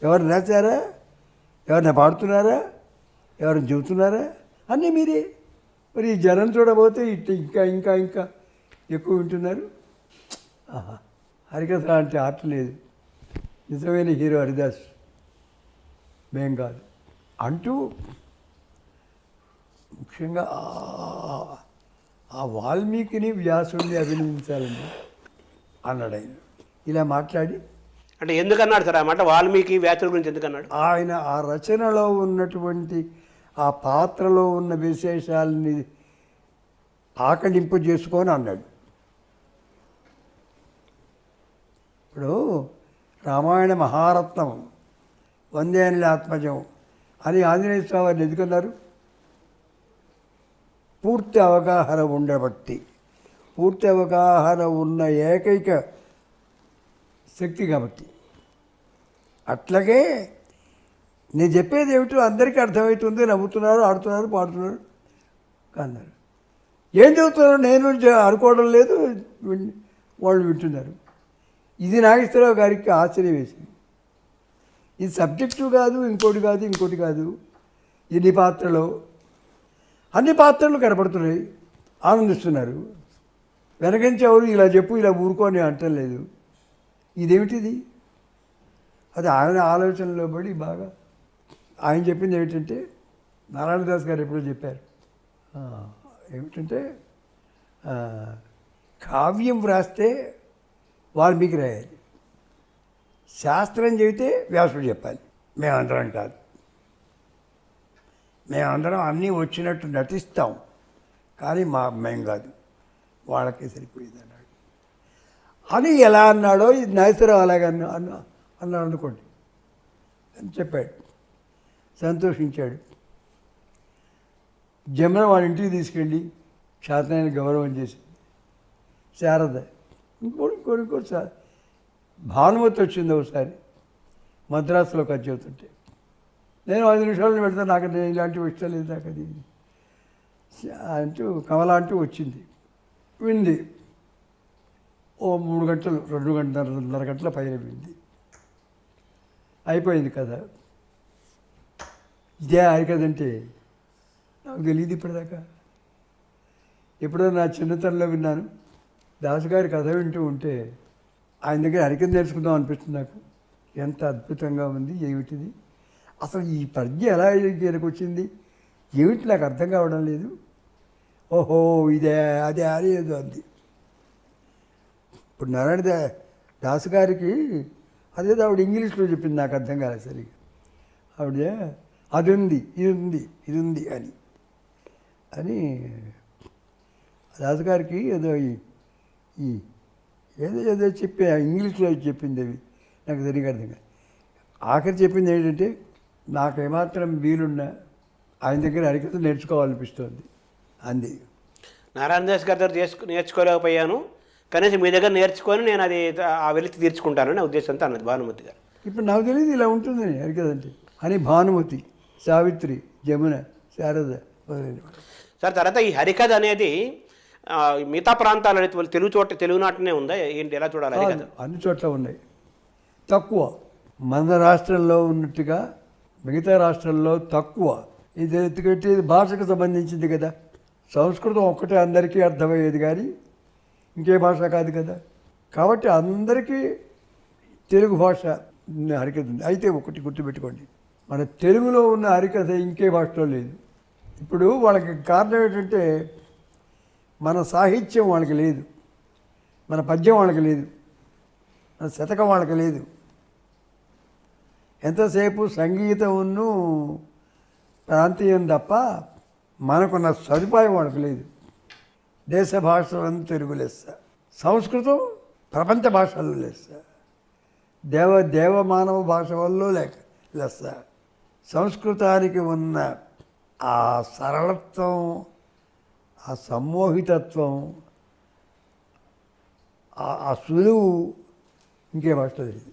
ఎవరు రాశారా, ఎవరిని పాడుతున్నారా, ఎవరిని చెబుతున్నారా, అన్నీ మీరే. మరి ఈ జనం చూడబోతే ఇట్లా ఇంకా ఇంకా ఇంకా ఎక్కువ వింటున్నారు. ఆహా, హరికథ అంటే ఆర్ట్ లేదు, నిజమైన హీరో హరిదాస్, మేం కాదు అంటూ ముఖ్యంగా ఆ వాల్మీకిని వ్యాసుడిని అభినందించాలండి అన్నాడు ఆయన. ఇలా మాట్లాడి అంటే ఎందుకన్నాడు సార్ ఆ మాట? వాల్మీకి వ్యాసుల గురించి ఎందుకన్నాడు? ఆయన ఆ రచనలో ఉన్నటువంటి ఆ పాత్రలో ఉన్న విశేషాలని ఆకలింపు చేసుకొని అన్నాడు. ఇప్పుడు రామాయణ మహారత్నం వందేనుల ఆత్మజం అని ఆంజనేయ స్వామి వారిని ఎందుకన్నారు? పూర్తి అవగాహన ఉండబట్టి, పూర్తి అవగాహన ఉన్న ఏకైక శక్తి కాబట్టి. అట్లాగే నేను చెప్పేది ఏమిటో అందరికీ అర్థమవుతుంది, నవ్వుతున్నారు, ఆడుతున్నారు, పాడుతున్నారు అన్నారు. ఏం చదువుతున్నారు నేను అనుకోవడం లేదు, వాళ్ళు వింటున్నారు. ఇది నాగేశ్వరరావు గారికి ఆశ్చర్యం వేసింది. ఇది సబ్జెక్టు కాదు, ఇంకోటి కాదు. ఇన్ని పాత్రలు, అన్ని పాత్రలు కనపడుతున్నాయి, ఆనందిస్తున్నారు. వెనకంచి ఎవరు ఇలా చెప్పు ఇలా ఊరుకొని అంటం లేదు. ఇదేమిటిది? అది ఆయన ఆలోచనలో పడి బాగా ఆయన చెప్పింది ఏమిటంటే, నారాయణదాస్ గారు ఎప్పుడో చెప్పారు ఏమిటంటే, కావ్యం వ్రాస్తే వాల్మీకి రాయాలి, శాస్త్రం చెబితే వ్యాసుడు చెప్పాలి. మేమందరం కాదు, మేమందరం అన్నీ వచ్చినట్టు నటిస్తాం, కానీ మేం కాదు, వాళ్ళకే సరిపోయింది అన్నాడు. అని ఎలా అన్నాడో ఇది నాగేశ్వరరావు అలాగే అన్నాడు అనుకోండి అని చెప్పాడు. సంతోషించాడు. జమున వాళ్ళ ఇంటికి తీసుకెళ్ళి శాతనాయన గౌరవం చేసింది. శారద ఇంకోటి సార్ భానుమతి వచ్చింది ఒకసారి మద్రాసులో కథ చెబుతుంటే. నేను 5 నిమిషాలు పెడతాను, నాకు ఇలాంటివి ఇష్టం లేదు, నాకు అది అంటూ కమల అంటూ వచ్చింది, వింది. ఓ 3 గంటలు 2 గంటల పైన వింది. అయిపోయింది కథ. ఇదే హరికథంటే నాకు తెలియదు ఇప్పటిదాకా. ఎప్పుడో నా చిన్నతనంలో విన్నాను. దాసుగారి కథ వింటూ ఉంటే ఆయన దగ్గర హరికథ నేర్చుకుందాం అనిపిస్తుంది నాకు. ఎంత అద్భుతంగా ఉంది, ఏమిటిది అసలు ఈ ప్రజ్ఞ ఎలా ఈయనకు వచ్చింది, ఏమిటి నాకు అర్థం కావడం లేదు. ఓహో ఇదే అదే అదేదో అంది. ఇప్పుడు నారాయణ దాసు గారికి అదేదో ఆవిడ ఇంగ్లీష్లో చెప్పింది, నాకు అర్థం కాలేదు సరిగ్గా. ఆవిడ అది ఉంది ఇది ఉంది అని దాసుగారికి ఏదో ఈ ఏదో చెప్పి ఇంగ్లీష్లో చెప్పింది, అవి నాకు సరిగ్గా అర్థం కాదు. ఆఖరి చెప్పింది ఏంటంటే, నాకేమాత్రం వీలున్నా ఆయన దగ్గర హరికథ నేర్చుకోవాలనిపిస్తుంది అంది. నారాయణదాస్ గారి దగ్గర నేర్చుకోలేకపోయాను, కనీసం మీ దగ్గర నేర్చుకొని నేను అది ఆ వెలితి తీర్చుకుంటానని నా ఉద్దేశంతో అన్నది భానుమతి గారు. ఇప్పుడు నాకు తెలియదు ఇలా ఉంటుందని హరికథ అంటే అని. భానుమతి, సావిత్రి, జమున, శారద సార్ తర్వాత ఈ హరికథ అనేది మిగతా ప్రాంతాల తెలుగునాటనే ఉందా ఏంటి, ఎలా చూడాలి హరికథ? అన్ని చోట్ల ఉన్నాయి, తక్కువ. మన రాష్ట్రంలో ఉన్నట్టుగా మిగతా రాష్ట్రాల్లో తక్కువ. ఇది ఎందుకంటే ఇది భాషకు సంబంధించింది కదా. సంస్కృతం ఒక్కటే అందరికీ అర్థమయ్యేది కానీ ఇంకే భాష కాదు కదా. కాబట్టి అందరికీ తెలుగు భాష హరికథ ఉంది. అయితే ఒకటి గుర్తుపెట్టుకోండి, మన తెలుగులో ఉన్న హరికథ ఇంకే భాషలో లేదు. ఇప్పుడు వాళ్ళకి కారణం ఏంటంటే, మన సాహిత్యం వాళ్ళకి లేదు, మన పద్యం వాళ్ళకి లేదు, మన శతకం వాళ్ళకి లేదు. ఎంతసేపు సంగీతమును ప్రాంతీయం తప్ప మనకున్న సదుపాయం వాళ్ళకి లేదు. దేశ భాషలను తెలుగు లెస్స, సంస్కృతం ప్రపంచ భాషల్లో లెస్స, దేవమానవ భాష వల్ల లెస్స. సంస్కృతానికి ఉన్న ఆ సరళత్వం, ఆ సమ్మోహితత్వం, ఆ సులువు ఇంకే భాషలో లేదు.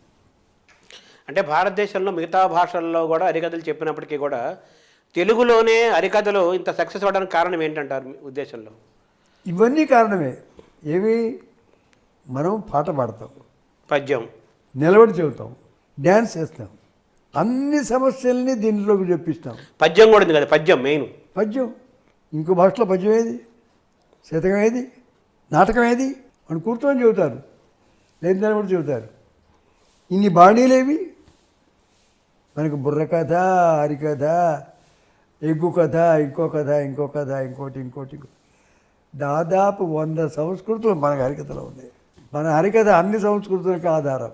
అంటే భారతదేశంలో మిగతా భాషల్లో కూడా హరికథలు చెప్పినప్పటికీ కూడా తెలుగులోనే హరికథలు ఇంత సక్సెస్ అవ్వడానికి కారణం ఏంటంటారు మీ ఉద్దేశంలో? ఇవన్నీ కారణమే. ఏవి? మనం పాట పాడతాం, పద్యం నిలబడి చెబుతాం, డ్యాన్స్ చేస్తాం, అన్ని సమస్యల్ని దీంట్లోకి చెప్పిస్తాం. పద్యం కూడా ఉంది కదా, పద్యం మెయిన్. పద్యం ఇంకో భాషలో పద్యం ఏది, శతకం ఏది, నాటకం ఏది అని కూర్చొని చెబుతారు, లేదని కూడా చెబుతారు. ఇన్ని బాణీలేవి మనకు బుర్ర కథ, హరికథ, ఎగ్గు కథ, ఇంకో కథ, ఇంకో కథ, ఇంకోటి దాదాపు 100 సంస్కృతులు మన హరికథలో ఉన్నాయి. మన హరికథ అన్ని సంస్కృతులకు ఆధారం.